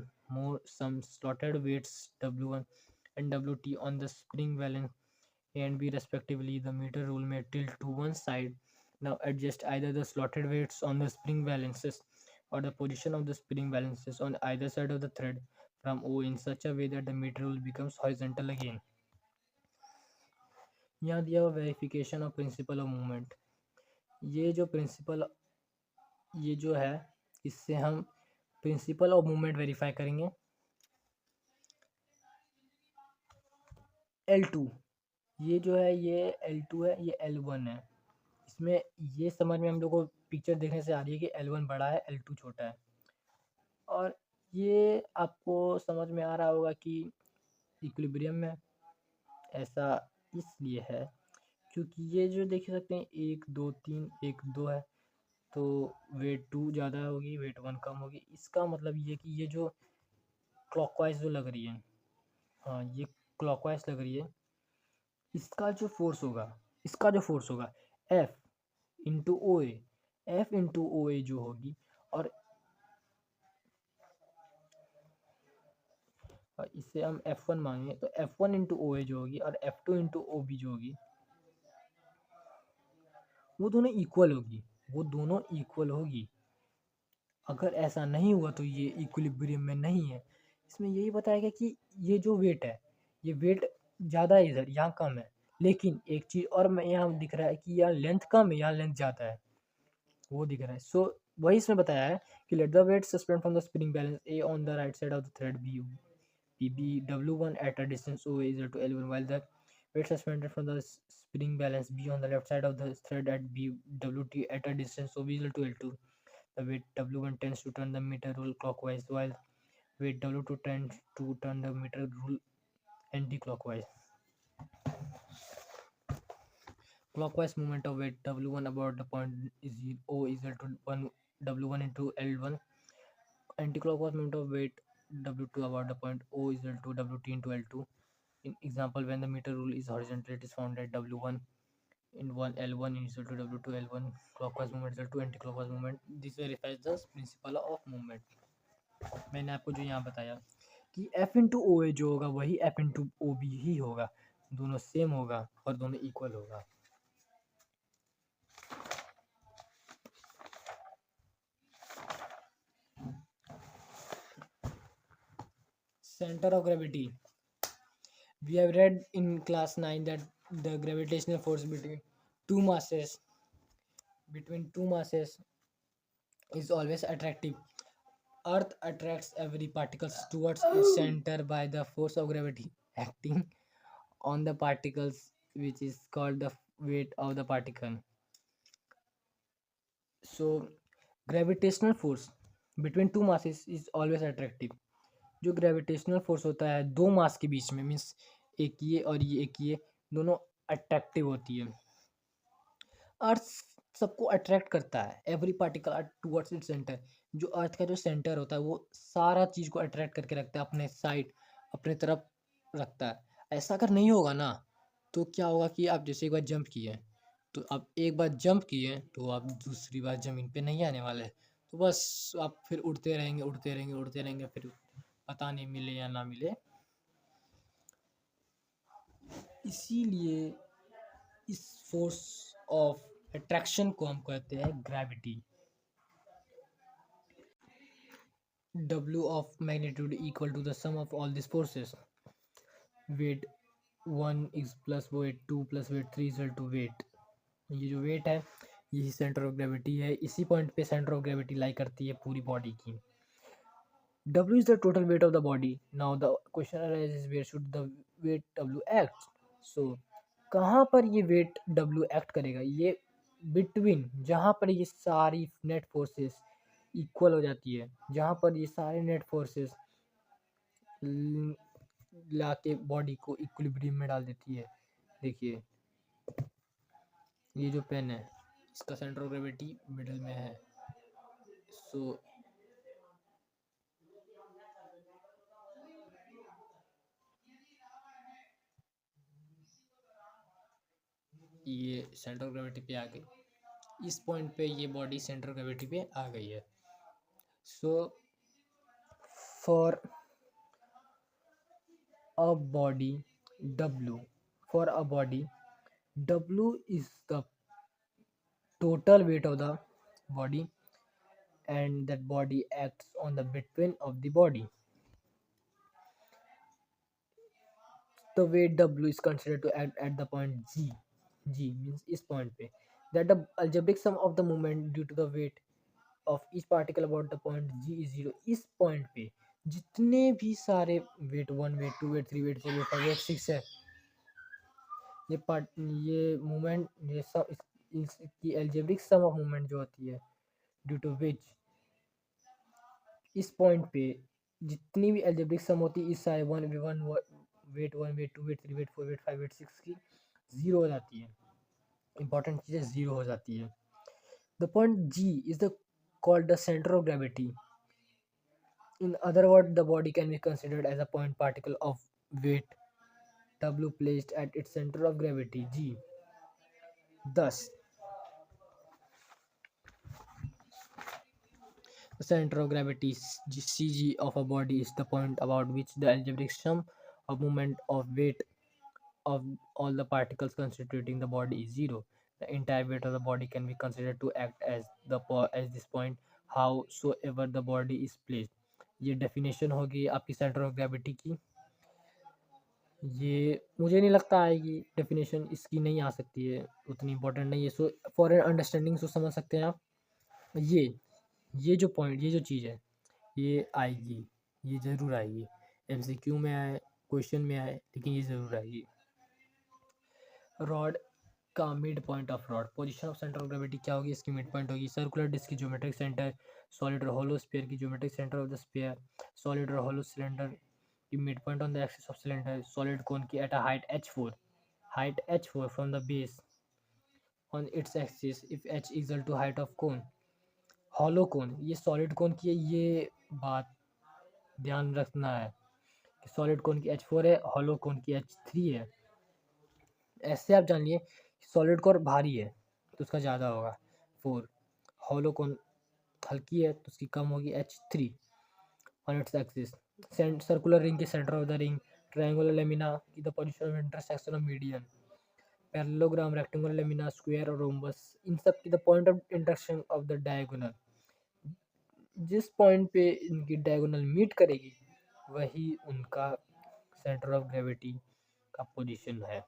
some slotted weights W1 and WT on the spring balance A and B respectively. The meter rule may tilt to one side. Now adjust either the slotted weights on the spring balances or the position of the spring balances on either side of the thread from O in such a way that the meter rule becomes horizontal again. यहाँ दिया हुआ verification of principle of movement. ये जो है इससे हम principle of movement verify करेंगे। L2 ये जो है ये L2 है, ये L1 है। इसमें ये समझ में हम लोग को पिक्चर देखने से आ रही है कि L1 बड़ा है, L2 छोटा है। और ये आपको समझ में आ रहा होगा कि इक्विलिब्रियम में ऐसा इसलिए है क्योंकि ये जो देख सकते हैं 1 2 3 1 2 है, तो वेट 2 ज़्यादा होगी, वेट 1 कम होगी। इसका मतलब ये कि ये जो क्लॉकवाइज जो लग रही है, हाँ ये क्लॉकवाइज लग रही है, इसका जो फोर्स होगा F into O A, F into O ए जो होगी, और इससे हम F1 मांगे तो F1 इंटू ओ ए जो होगी और F2 इंटू ओ बी जो होगी वो दोनों इक्वल होगी। अगर ऐसा नहीं हुआ तो ये इक्विलिब्रियम में नहीं है। इसमें यही बताया गया कि ये जो वेट है, ये वेट ज़्यादा है इधर, यहाँ कम है। लेकिन एक चीज़ और मैं यहाँ दिख रहा है कि यहाँ लेंथ कम है, यहाँ लेंथ ज़्यादा है, वो दिख रहा है। सो वही इसमें बताया है कि let the weight suspend from the spring balance A on the right side of the thread be W1 at a distance O is equal to L1 while the weight suspended from the spring balance B on the left side of the thread at B WT at a distance OB is equal to L2. The weight W1 tends to turn the meter rule clockwise while weight W2 tends to turn the meter rule anti-clockwise. Clockwise movement of weight W1 about the point is O is equal to 1 W1 into L1. Anti-clockwise movement of weight W2 about the point O is equal to WT into L2. In example, when the meter rule is horizontal, it is found that W1 in 1 L1 is equal to W2 L1. Clockwise movement is equal to anti-clockwise movement. This verifies the principle of movement. मैंने आपको जो यहाँ बताया कि F into O ए जो होगा वही F into O B ही होगा, दोनों सेम होगा और दोनों इक्वल होगा। Center of gravity. We have read in class 9 that the gravitational force between two masses is always attractive. Earth attracts every particles towards its center by the force of gravity acting on the particles which is called the weight of the particle. So gravitational force between two masses is always attractive. जो gravitational force होता है दो मास के बीच में, means एक ये और ये एक ये, दोनों अट्रैक्टिव होती है। अर्थ सबको अट्रैक्ट करता है, every particle are towards its centre. जो अर्थ का जो सेंटर होता है वो सारा चीज़ को अट्रैक्ट करके रखता है, अपने साइड अपने तरफ रखता है। ऐसा अगर नहीं होगा ना तो क्या होगा कि आप जैसे एक बार जंप किए, तो आप एक बार जंप किए तो आप दूसरी बार ज़मीन पे नहीं आने वाले, तो बस आप फिर उड़ते रहेंगे उड़ते रहेंगे उड़ते रहेंगे, फिर पता नहीं मिले या ना मिले। इसीलिए इस फोर्स ऑफ अट्रैक्शन को हम कहते हैं gravity. W of magnitude equal to the sum of all these forces. Weight 1 is plus weight 2 plus weight 3 is equal to weight. ये जो वेट है यही सेंटर ऑफ ग्रेविटी है, इसी पॉइंट पे सेंटर ऑफ ग्रेविटी लाई करती है पूरी बॉडी की। W is the total weight of the body. Now the question arises, where should the weight W act? So कहाँ पर ये वेट W एक्ट करेगा? ये बिटवीन, जहाँ पर ये सारी नेट फोर्सेस इक्वल हो जाती है, जहाँ पर ये सारे नेट फोर्सेस ला के बॉडी को इक्विलिब्रियम में डाल देती है। देखिए ये जो पेन है इसका सेंटर ऑफ ग्रेविटी मिडिल में है। सो ये सेंटर ऑफ ग्रेविटी पे आ गई, इस पॉइंट पे ये बॉडी सेंटर ऑफ ग्रेविटी पे आ गई है। So for a body W, for a body W is the total weight of the body, and that body acts on the between of the body. The weight W is considered to act at the point G. G means इस point पे, that the algebraic sum of the moment due to the weight of each particle about the point G is 0. इस point पे जितने भी सारे weight 1 weight 2 weight 3 weight 4 weight 5 weight 6 है, ये movement, ये सब इसकी एल्जेब्रिक सम ऑफ मूवमेंट जो होती है ड्यू टू विच, इस पॉइंट पे जितनी भी एल्जेब्रिक सम होती है इस सारे one weight 1 weight 2 weight 3 weight 4 weight 5 weight 6 की ज़ीरो हो जाती है। इंपॉर्टेंट चीज़ें ज़ीरो हो जाती है। The point G is the called the centre of gravity. In other word the body can be considered as a point particle of weight W placed at its center of gravity G. Thus, the center of gravity CG of a body is the point about which the algebraic sum of moment of weight of all the particles constituting the body is zero. The entire weight of the body can be considered to act as this point, howsoever the body is placed. ये definition होगी आपकी centre of gravity की। ये मुझे नहीं लगता आएगी definition, इसकी नहीं आ सकती है, उतनी इंपॉर्टेंट नहीं है। So for an understanding so समझ सकते हैं आप। ये जो पॉइंट, ये जो चीज़ है ये आएगी, ये ज़रूर आएगी, MCQ में आए, क्वेश्चन में आए, लेकिन ये ज़रूर आएगी। रॉड का mid point of rod, position of centre of gravity क्या होगी, इसकी मिड पॉइंट होगी। सर्कुलर डिस्क की ज्योमेट्रिक सेंटर, सॉलिड और होलो स्फीयर की geometric centre of the sphere, solid और होलो सिलेंडर की mid point on the axis of cylinder, solid cone की at a height h4 from the base on its axis if h equal to height of cone. Hollow cone, ये solid cone की है, ये बात ध्यान रखना है कि सॉलिड कोन की h4 है, हॉलो कोन की h3 है। ऐसे आप जान लिए सॉलिड कोर भारी है तो उसका ज़्यादा होगा 4, हॉलो कोन हल्की है तो उसकी कम होगी h3 on its axis. Circular ring के centre of the ring, triangular lamina की the position of intersection of median, parallelogram, rectangular lamina, square और रोम्बस, इन सब की the point of intersection of the diagonal. जिस पॉइंट पे इनकी diagonal meet करेगी वही उनका सेंटर ऑफ ग्रेविटी का पोजीशन है।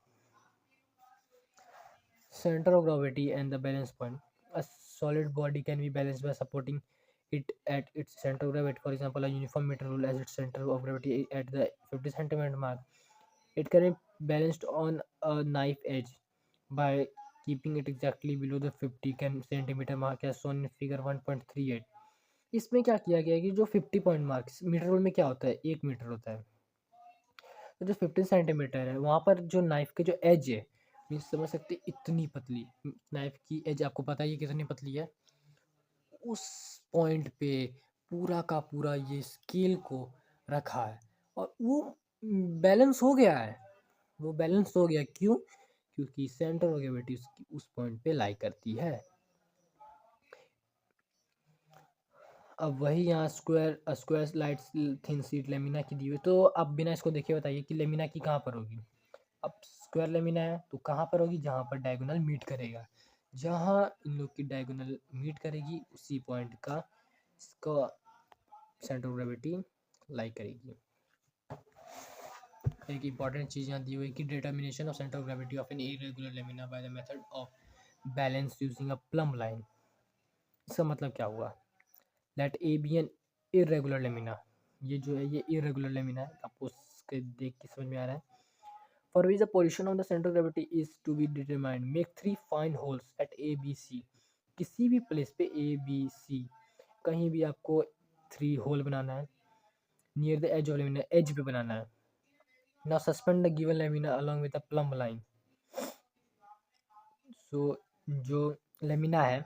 Center of gravity and the balance point. A solid body can be balanced by supporting it at its center of gravity. For example, a uniform meter rule has its center of gravity at the 50 centimeter mark. It can be balanced on a knife edge by keeping it exactly below the 50 centimeter mark as shown in figure 1.38. इसमें क्या किया गया है कि जो 50 point marks metre rule में क्या होता है 1 मीटर होता है, तो जो 15 सेंटीमीटर है वहाँ पर जो नाइफ के जो एज है मीन्स समझ सकते इतनी पतली नाइफ की एज, आपको पता है ये कितनी पतली है, उस पॉइंट पे पूरा का पूरा ये स्केल को रखा है और वो बैलेंस हो गया है। वो बैलेंस हो गया क्यों? क्योंकि सेंटर ऑफ ग्रेविटी उसकी उस पॉइंट पे लाई करती है। अब वही यहाँ square lights thin sheet lamina की दी हुई, तो अब बिना इसको देखे बताइए कि लेमिना की कहाँ पर होगी। अब स्क्वायर लेमिना है तो कहाँ पर होगी, जहाँ पर डायगोनल मीट करेगा, जहाँ इन लोग की डायगोनल मीट करेगी उसी पॉइंट का इसका सेंटर ऑफ ग्रेविटी लाई करेगी। एक इंपॉर्टेंट चीज़ यहाँ दी हुई है कि determination of centre of gravity of an irregular lamina by the method of balance using a plumb line. इसका मतलब क्या हुआ, let A B an irregular lamina, ये जो है ये इरेगुलर लेमिना है, आपको उसके देख के समझ में आ रहा है। For which the position of the center of gravity is to be determined, make 3 fine holes at A, B, C। किसी भी प्लेस पे A, B, C कहीं भी आपको 3 होल बनाना है near the edge of lamina, edge पे बनाना है। Now suspend the given lamina along with a plumb line। So जो लेमिना है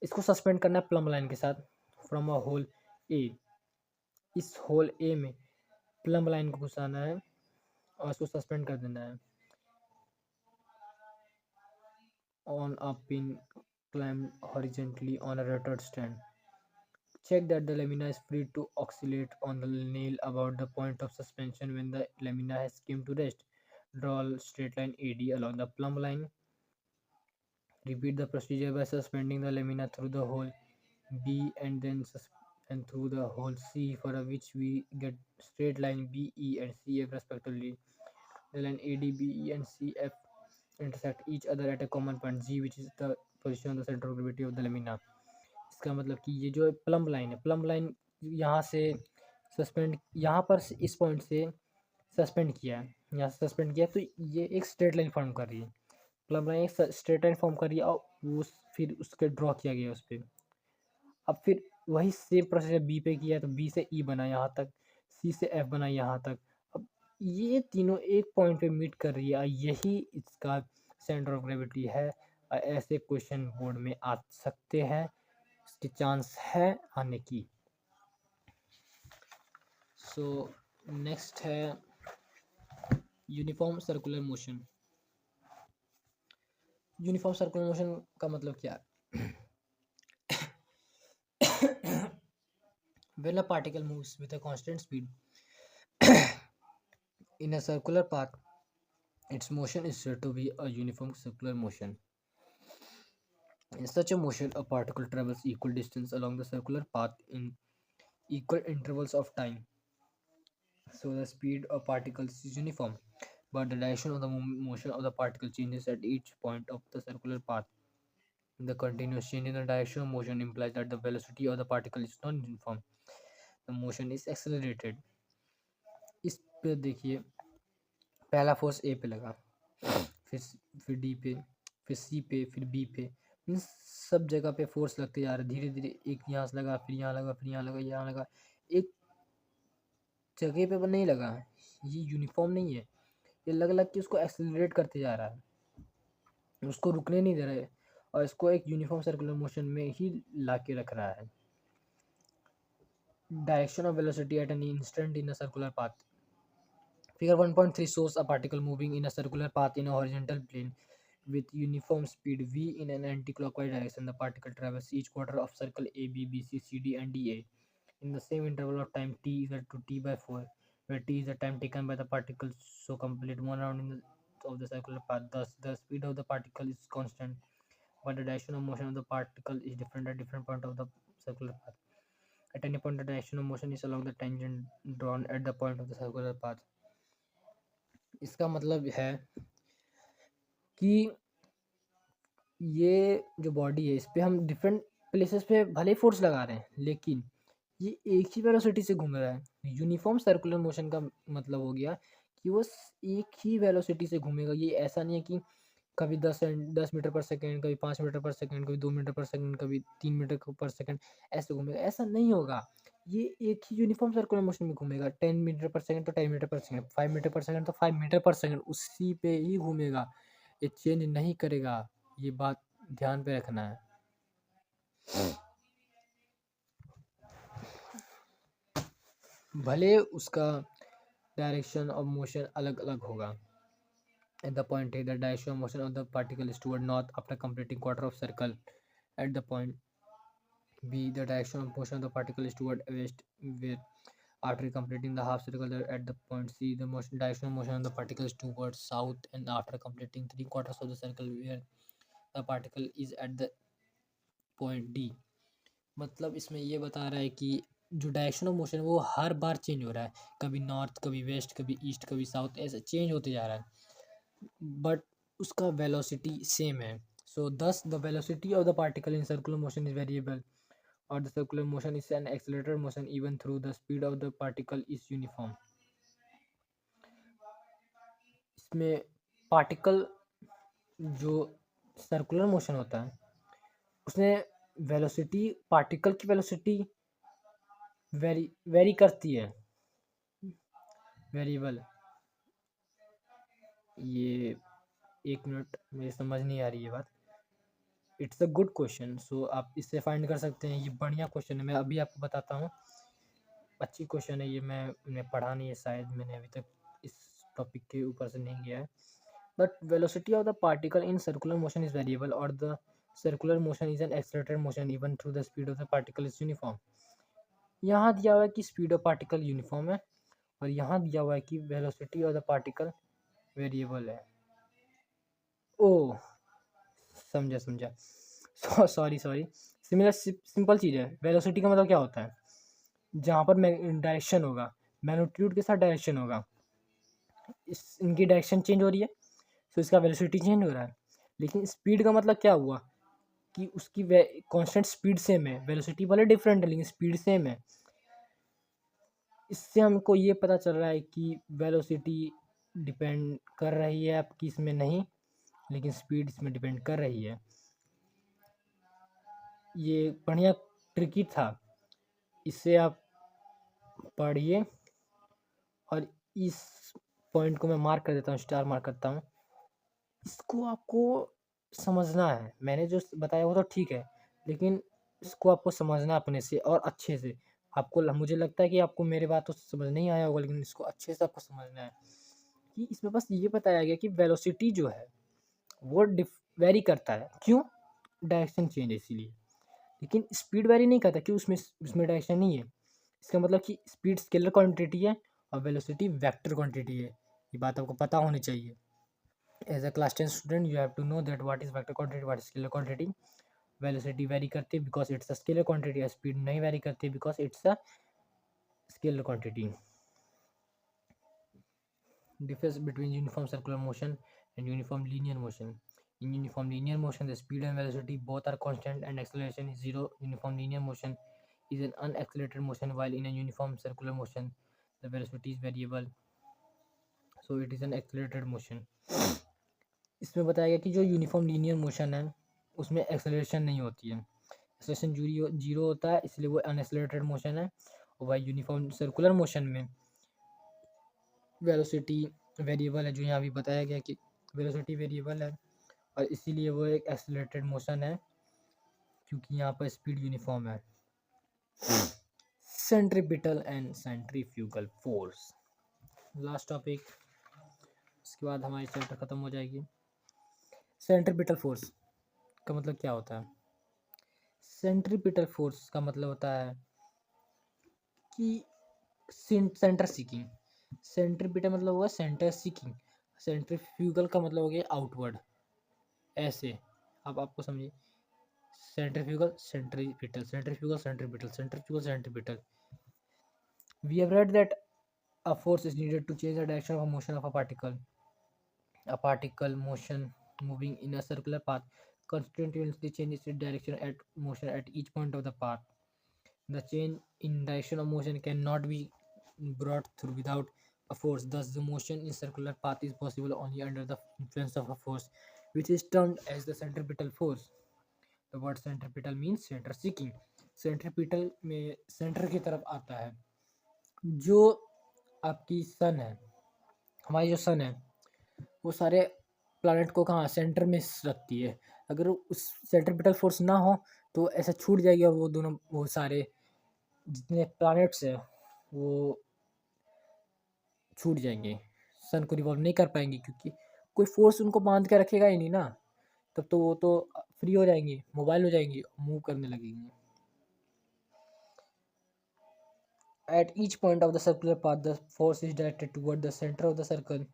इसको सस्पेंड करना है प्लम लाइन के साथ फ्रॉम अ होल ए, इस होल ए में प्लम लाइन को घुसाना है और इसको सस्पेंड कर देना है on a pin clamped horizontally on a rotor stand। Check that the lamina is free to oscillate on the nail about the point of suspension when the lamina has come to rest। Draw a straight line AD along the plumb line। Repeat the procedure by suspending the lamina through the hole B and then and through the hole C, for which we get straight line BE and CF respectively। The line AD, BE and CF intersect each other at a common point G, which is the position of the center of gravity of the lamina। इसका मतलब कि ये जो plum line है, plum line यहाँ से suspend, यहाँ पर इस पॉइंट से सस्पेंड किया है, यहाँ से सस्पेंड किया तो ये एक स्ट्रेट लाइन फॉर्म कर रही है, प्लम लाइन एक स्ट्रेट लाइन फॉर्म कर रही है और वो फिर उसके ड्रॉ किया गया उस पर। अब फिर वही सेम प्रोसेस बी पे किया है तो बी से ई बना यहाँ तक, सी से एफ बना यहाँ तक। अब ये तीनों एक पॉइंट पे मीट कर रही है, यही इसका सेंटर ऑफ ग्रेविटी है। ऐसे क्वेश्चन बोर्ड में आ सकते हैं, इसके चांस है आने की। सो नेक्स्ट है uniform circular motion. Uniform circular motion का मतलब क्या है? When a particle moves with a constant speed in a circular path, its motion is said to be a uniform circular motion। In such a motion, a particle travels equal distance along the circular path in equal intervals of time. So the speed of particles is uniform, but the direction of the motion of the particle changes at each point of the circular path। The continuous change in the direction of motion implies that the velocity of the particle is not uniform, the motion is accelerated। इस पे देखिए, पहला force ए पे लगा, फिर D पे, फिर सी पे, फिर बी पे, मीन्स सब जगह पे फोर्स लगते जा रहे धीरे धीरे, एक यहाँ से लगा, फिर यहाँ लगा, फिर यहाँ लगा, यहाँ लगा, एक जगह पे नहीं लगा, ये यूनिफॉर्म नहीं है, ये लग लग के उसको एक्सेलरेट करते जा रहा है, उसको रुकने नहीं दे रहा है और इसको एक यूनिफॉर्म सर्कुलर मोशन में ही ला के रख रहा है। Direction of velocity at an instant in a circular path. Figure 1.3 shows a particle moving in a circular path in a horizontal plane with uniform speed v in an anti-clockwise direction। The particle travels each quarter of circle A, B, B, C, C, D, and D, A in the same interval of time t equal to t by 4, where t is the time taken by the particle so complete one round of the circular path. Thus, the speed of the particle is constant, but the direction of motion of the particle is different at different point of the circular path। At any point, the direction of motion is along the tangent drawn at the point of the circular path। इसका मतलब है कि ये जो body है इस पे हम डिफरेंट प्लेसेस पे भले फोर्स लगा रहे हैं लेकिन ये एक ही वेलोसिटी से घूम रहा है। यूनिफॉर्म सर्कुलर मोशन का मतलब हो गया कि वो एक ही वेलोसिटी से घूमेगा। ये ऐसा नहीं है कि कभी 10 मीटर पर सेकेंड, कभी 5 मीटर पर सेकेंड, कभी 2 मीटर पर सेकेंड, कभी 3 मीटर पर सेकेंड ऐसे घूमेगा, ऐसा नहीं होगा। ये एक ही यूनिफॉर्म सर्कुलर मोशन में घूमेगा। 10 मीटर पर सेकेंड तो 10 मीटर पर सेकेंड, 5 मीटर पर सेकेंड तो 5 मीटर पर सेकेंड, उसी पे ही घूमेगा। ये चेंज नहीं करेगा, ये बात ध्यान पे रखना है। भले उसका डायरेक्शन ऑफ मोशन अलग अलग होगा। At the point A, the direction of motion of the particle is toward north after completing quarter of circle. At the point B, the direction of motion of the particle is toward west, where after completing the half circle. At the point C, the motion direction of motion of the particle is towards south, and after completing 3/4 of the circle, where the particle is at the point D. मतलब इसमें ये बता रहा है कि जो direction of motion है वो हर बार चेंज हो रहा है, कभी नॉर्थ, कभी वेस्ट, कभी ईस्ट, कभी साउथ, ऐसे चेंज होते जा रहा है, बट उसका वेलोसिटी सेम है। So thus the velocity of the particle in circular motion is variable, और the circular motion is an accelerated motion even though the speed of the particle is uniform. इसमें particle जो circular motion होता है उसमें velocity, particle की velocity vary करती है, variable. ये एक मिनट, मुझे समझ नहीं आ रही है बात। इट्स अ गुड क्वेश्चन, सो आप इससे फाइंड कर सकते हैं। ये बढ़िया क्वेश्चन है, मैं अभी आपको बताता हूँ। अच्छी क्वेश्चन है ये, मैंने पढ़ा नहीं है शायद, मैंने अभी तक इस टॉपिक के ऊपर से नहीं गया है। But velocity of the particle in circular motion is variable, और the circular motion is an accelerated motion even though the speed of the particle is uniform. यहाँ दिया हुआ है कि स्पीड ऑफ पार्टिकल यूनिफॉर्म है, और यहाँ दिया हुआ है कि velocity of the particle variable है। ओ, समझा। सॉरी सिमिलर, सिंपल चीज़ है। वेलोसिटी का मतलब क्या होता है, जहाँ पर डायरेक्शन होगा, मैग्नीट्यूड के साथ डायरेक्शन होगा, इस इनकी डायरेक्शन चेंज हो रही है, तो इसका वेलोसिटी चेंज हो रहा है। लेकिन स्पीड का मतलब क्या हुआ कि उसकी कांस्टेंट स्पीड सेम है, वेलोसिटी भले डिफरेंट है लेकिन स्पीड सेम है। इससे हमको ये पता चल रहा है कि वेलोसिटी डिपेंड कर रही है आपकी इसमें नहीं, लेकिन स्पीड इसमें डिपेंड कर रही है। ये बढ़िया ट्रिकी था, इससे आप पढ़िए, और इस पॉइंट को मैं मार्क कर देता हूँ, स्टार मार्क करता हूँ। इसको आपको समझना है, मैंने जो बताया वो तो ठीक है, लेकिन इसको आपको समझना अपने से और अच्छे से। आपको मुझे लगता है कि आपको मेरे बात तो समझ नहीं आया होगा, लेकिन इसको अच्छे से आपको समझना है कि इसमें बस ये बताया गया कि वेलोसिटी जो है वो वेरी करता है, क्यों, डायरेक्शन चेंज है इसीलिए। लेकिन स्पीड वेरी नहीं करता, क्यों, उसमें डायरेक्शन नहीं है। इसका मतलब कि स्पीड स्केलर क्वांटिटी है और वेलोसिटी वेक्टर क्वांटिटी है। ये बात आपको पता होनी चाहिए। As a class 10 student you have to know that what is vector quantity, what is scalar quantity. Velocity vary करती है because it's a scalar quantity, speed नहीं वेरी करती because it's a scalar quantity. Difference between uniform circular motion and uniform linear motion. In uniform linear motion, the speed and velocity both are constant and acceleration is zero. Uniform linear motion is an unaccelerated motion, while in a uniform circular motion, the velocity is variable. So it is an accelerated motion. इसमें बताया गया कि जो uniform linear motion है उसमें acceleration नहीं होती है, एक्सेलरेशन जीरो होता है, इसलिए वो अनएक्सेलरेटेड मोशन है। और वही यूनिफॉर्म सर्कुलर मोशन में वेलोसिटी वेरिएबल है, जो यहाँ भी बताया गया कि वेलोसिटी वेरिएबल है, और इसीलिए वो एक एक्सेलरेटेड मोशन है, क्योंकि यहाँ पर स्पीड यूनिफॉर्म है। Centripetal and centrifugal force, last topic, उसके बाद हमारी चैप्टर ख़त्म हो जाएगी। सेंट्रीपिटल फोर्स का मतलब क्या होता है? सेंट्रीपिटल फोर्स का मतलब होता है कि सेंटर सीकिंग। सेंट्रीपिटल मतलब हुआ सेंटर सीकिंग, सेंट्रीफ्यूगल का मतलब हो गया आउटवर्ड। ऐसे अब आपको समझिए, centrifugal centripetal, centrifugal centripetal, centrifugal centripetal. We have read that a force is needed to change the direction of motion of a particle. A particle motion moving in a circular path continuously changes its direction at motion at each point of the path. The change in direction of motion cannot be brought through without a force. Thus, the motion in circular path is possible only under the influence of a force, which is termed as the centripetal force. The word centripetal means center seeking. Centripetal में centre की तरफ आता है. जो आपकी सन है, हमारी जो सन है, वो सारे प्लैनेट को कहाँ सेंटर में रखती है. अगर उस सेंट्रीपिटल फोर्स ना हो तो ऐसा छूट जाएगी और वो सारे जितने प्लैनेट्स है वो छूट जाएंगे, सन को रिवॉल्व नहीं कर पाएंगे, क्योंकि कोई फोर्स उनको बांध के रखेगा ही नहीं ना. तब तो वो तो फ्री हो जाएंगी, मोबाइल हो जाएंगी, मूव करने लगेंगे. At each point of the circular path, the force is directed toward the center of the circle.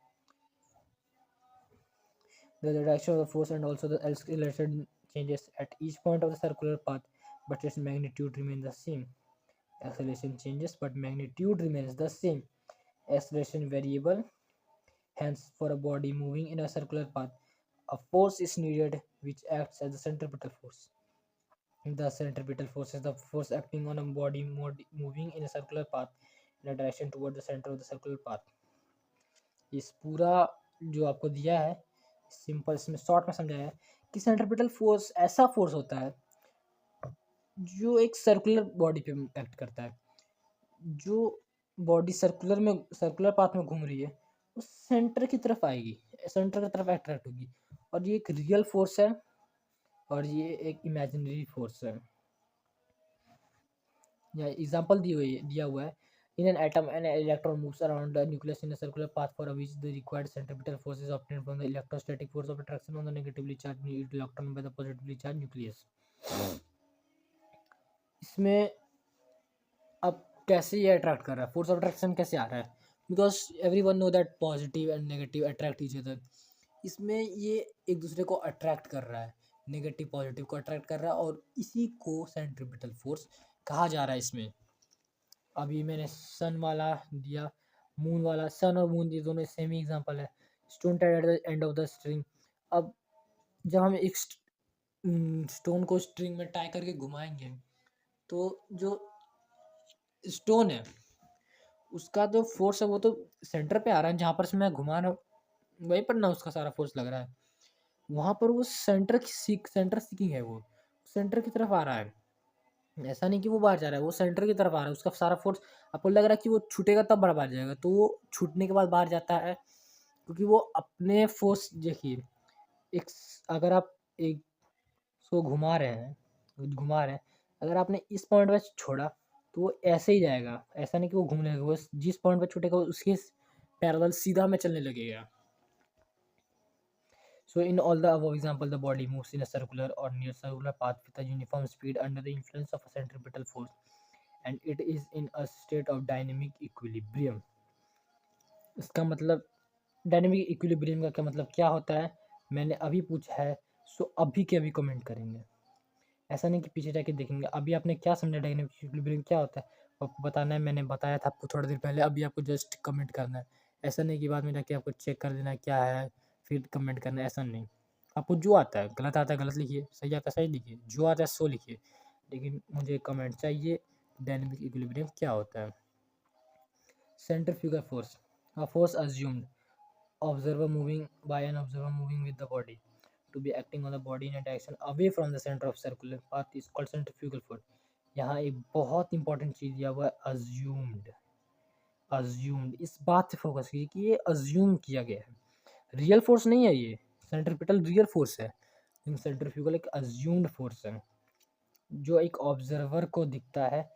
The direction of the force and also the acceleration changes at each point of the circular path, but its magnitude remains the same. Acceleration changes, but magnitude remains the same. Acceleration variable. Hence, for a body moving in a circular path, a force is needed which acts as the centripetal force. The centripetal force is the force acting on a body moving in a circular path in a direction toward the center of the circular path. इस पूरा जो आपको दिया है simple, इसमें short में समझाया है कि सेंट्रिपिटल फोर्स ऐसा फोर्स होता है जो एक सर्कुलर बॉडी पे एक्ट करता है. जो बॉडी सर्कुलर पाथ में घूम रही है वो सेंटर की तरफ आएगी, सेंटर की तरफ अट्रैक्ट होगी. और ये एक रियल फोर्स है और ये एक इमेजिनरी फोर्स है. या एग्जांपल दिया हुआ है. In an atom, an electron moves around the nucleus in a circular path for which the required centripetal force is obtained from the electrostatic force of attraction on the negatively charged electron by the positively charged nucleus. इसमें अब कैसे ये attract कर रहा है, force of attraction कैसे आ रहा है, because every one know that positive and negative attract each other. इसमें ये एक दूसरे को अट्रैक्ट कर रहा है, नेगेटिव पॉजिटिव को अट्रैक्ट कर रहा है, और इसी को सेंट्रिपिटल फोर्स कहा जा रहा है. इसमें अभी मैंने सन वाला दिया, मून वाला. सन और मून ये दोनों सेम ही एग्जांपल है. Stone tied at the end of the string. अब जब हम एक स्टोन को स्ट्रिंग में टाई करके घुमाएंगे तो जो स्टोन है उसका जो फोर्स है वो तो सेंटर पे आ रहा है, जहाँ पर से मैं घुमा रहा हूँ वहीं पर ना उसका सारा फोर्स लग रहा है. वहाँ पर वो सेंटर सीकिंग है, वो सेंटर की तरफ आ रहा है. ऐसा नहीं कि वो बाहर जा रहा है, वो सेंटर की तरफ आ रहा है. उसका सारा फोर्स आपको लग रहा है कि वो छूटेगा तब बाहर जाएगा, तो वो छूटने के बाद बाहर जाता है, क्योंकि वो अपने फोर्स देखिए. एक अगर आप एक को घुमा रहे हैं, अगर आपने इस पॉइंट पर छोड़ा तो वो ऐसे ही जाएगा. ऐसा नहीं कि वो घूमने लगेगा, वो जिस पॉइंट पर छूटेगा उसके पैरेलल सीधा में चलने लगेगा. So in all the above example, the body moves in a circular or near circular path with a uniform speed under the influence of a centripetal force, and it is in a state of dynamic equilibrium. इसका मतलब dynamic equilibrium का क्या मतलब क्या होता है, मैंने अभी पूछा है, सो अभी के अभी कमेंट करेंगे. ऐसा नहीं कि पीछे जाके देखेंगे. अभी आपने क्या समझा डायनेमिक इक्विलिब्रियम क्या होता है आपको बताना है. मैंने बताया था आपको थोड़ी देर पहले, अभी आपको जस्ट कमेंट करना है. ऐसा नहीं कि बाद में जाके आपको चेक कर देना क्या है फिर कमेंट करना है, ऐसा नहीं. आपको जो आता है, गलत आता है गलत लिखिए, सही आता है सही लिखिए, जो आता है सो लिखिए, लेकिन मुझे कमेंट चाहिए डायनेमिक इक्विलिब्रियम क्या होता है. Centrifugal force, a force assumed by an observer moving with the body to be acting on the body in a direction away from the center of circular path is called centrifugal force. यहाँ एक बहुत important चीज़ दिया हुआ है, assumed. इस बात से focus कीजिए कि ये अज्यूम किया गया है, रियल फोर्स नहीं है. ये सेंट्रिपिटल रियल फोर्स है, लेकिन सेंट्रीफ्यूगल एक अज्यूम्ड फोर्स है जो एक ऑब्जर्वर को दिखता है.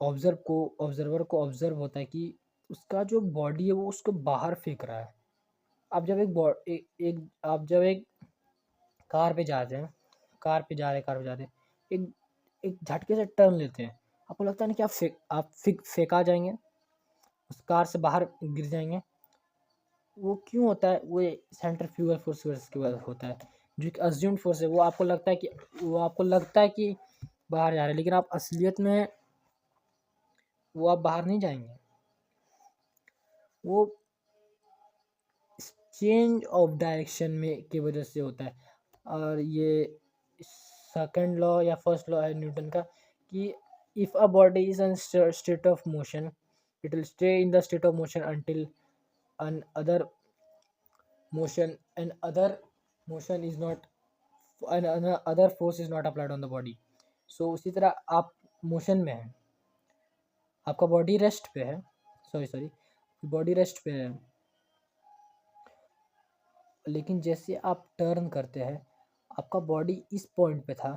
ऑब्जर्वर को ऑब्जर्व होता है कि उसका जो बॉडी है वो उसको बाहर फेंक रहा है. आप जब आप जब एक कार पे जा रहे हैं, एक एक झटके से टर्न लेते हैं, आपको लगता है ना कि आप फेंका जाएंगे, उस कार से बाहर गिर जाएंगे. वो क्यों होता है, वो सेंट्रीफ्यूगल फोर्स की वजह होता है, जो एक अज्यूम्ड फोर्स है. वो आपको लगता है कि बाहर जा रहे हैं, लेकिन आप असलियत में वो आप बाहर नहीं जाएंगे. वो चेंज ऑफ डायरेक्शन में की वजह से होता है. और ये सेकंड लॉ या फर्स्ट लॉ है न्यूटन का कि if a body is in state of motion it will stay in the state of motion until another motion is not other force is not applied on the body. So उसी तरह आप motion में हैं, आपका body rest पे है, sorry body rest पे है, लेकिन जैसे आप टर्न करते हैं आपका बॉडी इस पॉइंट पे था,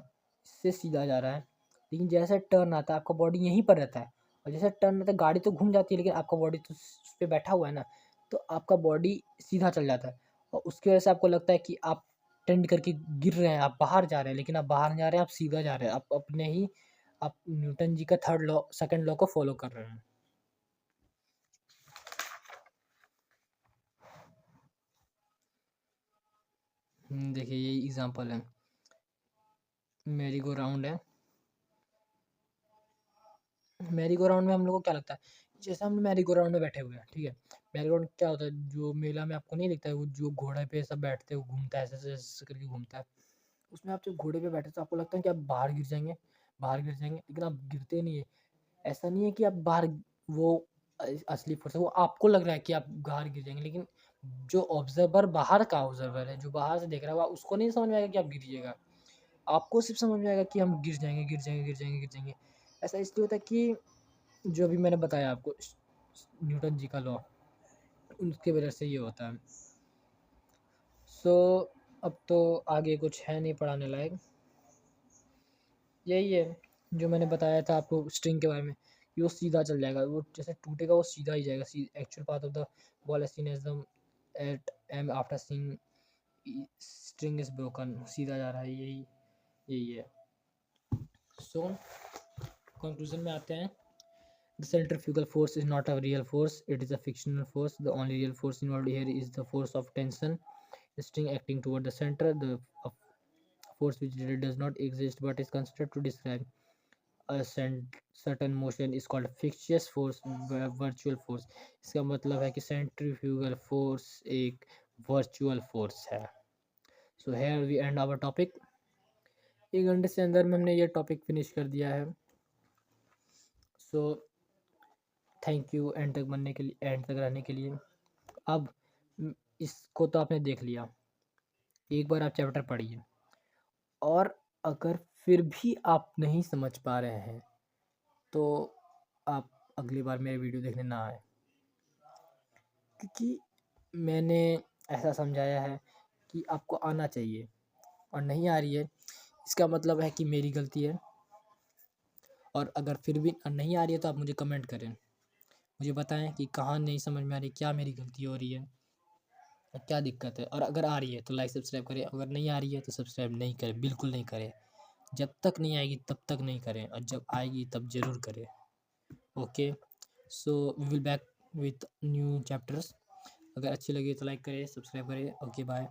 इससे सीधा जा रहा है, लेकिन जैसे टर्न आता है आपका बॉडी यहीं पर रहता है, और जैसे टर्न आता है गाड़ी तो घूम जाती है लेकिन आपका बॉडी तो उस पर बैठा हुआ है ना, तो आपका बॉडी सीधा चल जाता है, और उसकी वजह से आपको लगता है कि आप टेंड करके गिर रहे हैं, आप बाहर जा रहे हैं, लेकिन आप बाहर नहीं जा रहे हैं, आप सीधा जा रहे हैं, आप अपने ही आप न्यूटन जी का थर्ड लॉ सेकंड लॉ को फॉलो कर रहे हैं। देखिए यही एग्जांपल है, मेरी गो राउंड है, मैरी गो राउंड में हम लोग को क्या लगता है, जैसे हम मैरी गो राउंड में बैठे हुए हैं, ठीक है, मैरी गो राउंड क्या होता है, जो मेला में आपको नहीं दिखता है वो जो घोड़े पे सब बैठते हैं, घूमता है ऐसे ऐसे करके घूमता है, उसमें आप जब घोड़े पे बैठे तो आपको लगता है कि आप बाहर गिर जाएंगे, बाहर गिर जाएंगे, लेकिन आप गिरते नहीं है। ऐसा नहीं है कि आप बाहर, वो असली फोर्स है, वो आपको लग रहा है कि आप बाहर गिर जाएंगे, लेकिन जो ऑब्जर्वर बाहर का ऑब्जर्वर है, जो बाहर से देख रहा है, उसको नहीं समझ में आएगा कि आप गिरिएगा, आपको सिर्फ समझ में आएगा कि हम गिर जाएंगे गिर जाएंगे गिर जाएंगे गिर जाएंगे। ऐसा इसलिए होता है कि जो भी मैंने बताया आपको न्यूटन जी का लॉ, उसके वजह से ये होता है। सो अब तो आगे कुछ है नहीं पढ़ाने लायक, यही है जो मैंने बताया था आपको स्ट्रिंग के बारे में, कि वो सीधा चल जाएगा, वो जैसे टूटेगा वो सीधा ही जाएगा, actual path of the ball as seen as the at M after seeing string is broken, सीधा जा रहा है, यही है। सो कंक्लूजन में आते हैं, the centrifugal force is not a real force, it is a fictional force, the only real force involved here is the force of tension, the string acting toward the center, the force which does not exist but is considered to describe a certain motion is called fictitious force, virtual force। इसका मतलब है कि centrifugal force एक virtual force है। So here we end our topic, 1 घंटे से अंदर में हमने ये टॉपिक फिनिश कर दिया है। सो थैंक यू एंड तक बनने के लिए, एंड तक रहने के लिए। अब इसको तो आपने देख लिया, एक बार आप चैप्टर पढ़िए, और अगर फिर भी आप नहीं समझ पा रहे हैं तो आप अगली बार मेरे वीडियो देखने ना आए, क्योंकि मैंने ऐसा समझाया है कि आपको आना चाहिए, और नहीं आ रही है इसका मतलब है कि मेरी गलती है, और अगर फिर भी नहीं आ रही है तो आप मुझे कमेंट करें, मुझे बताएं कि कहाँ नहीं समझ में आ रही, क्या मेरी गलती हो रही है, क्या दिक्कत है, और अगर आ रही है तो लाइक सब्सक्राइब करें, अगर नहीं आ रही है तो सब्सक्राइब नहीं करें, बिल्कुल नहीं करें, जब तक नहीं आएगी तब तक नहीं करें, और जब आएगी तब ज़रूर करें। Okay, so we will back with new chapters. अगर अच्छी लगी तो लाइक करें, सब्सक्राइब करें। Okay bye.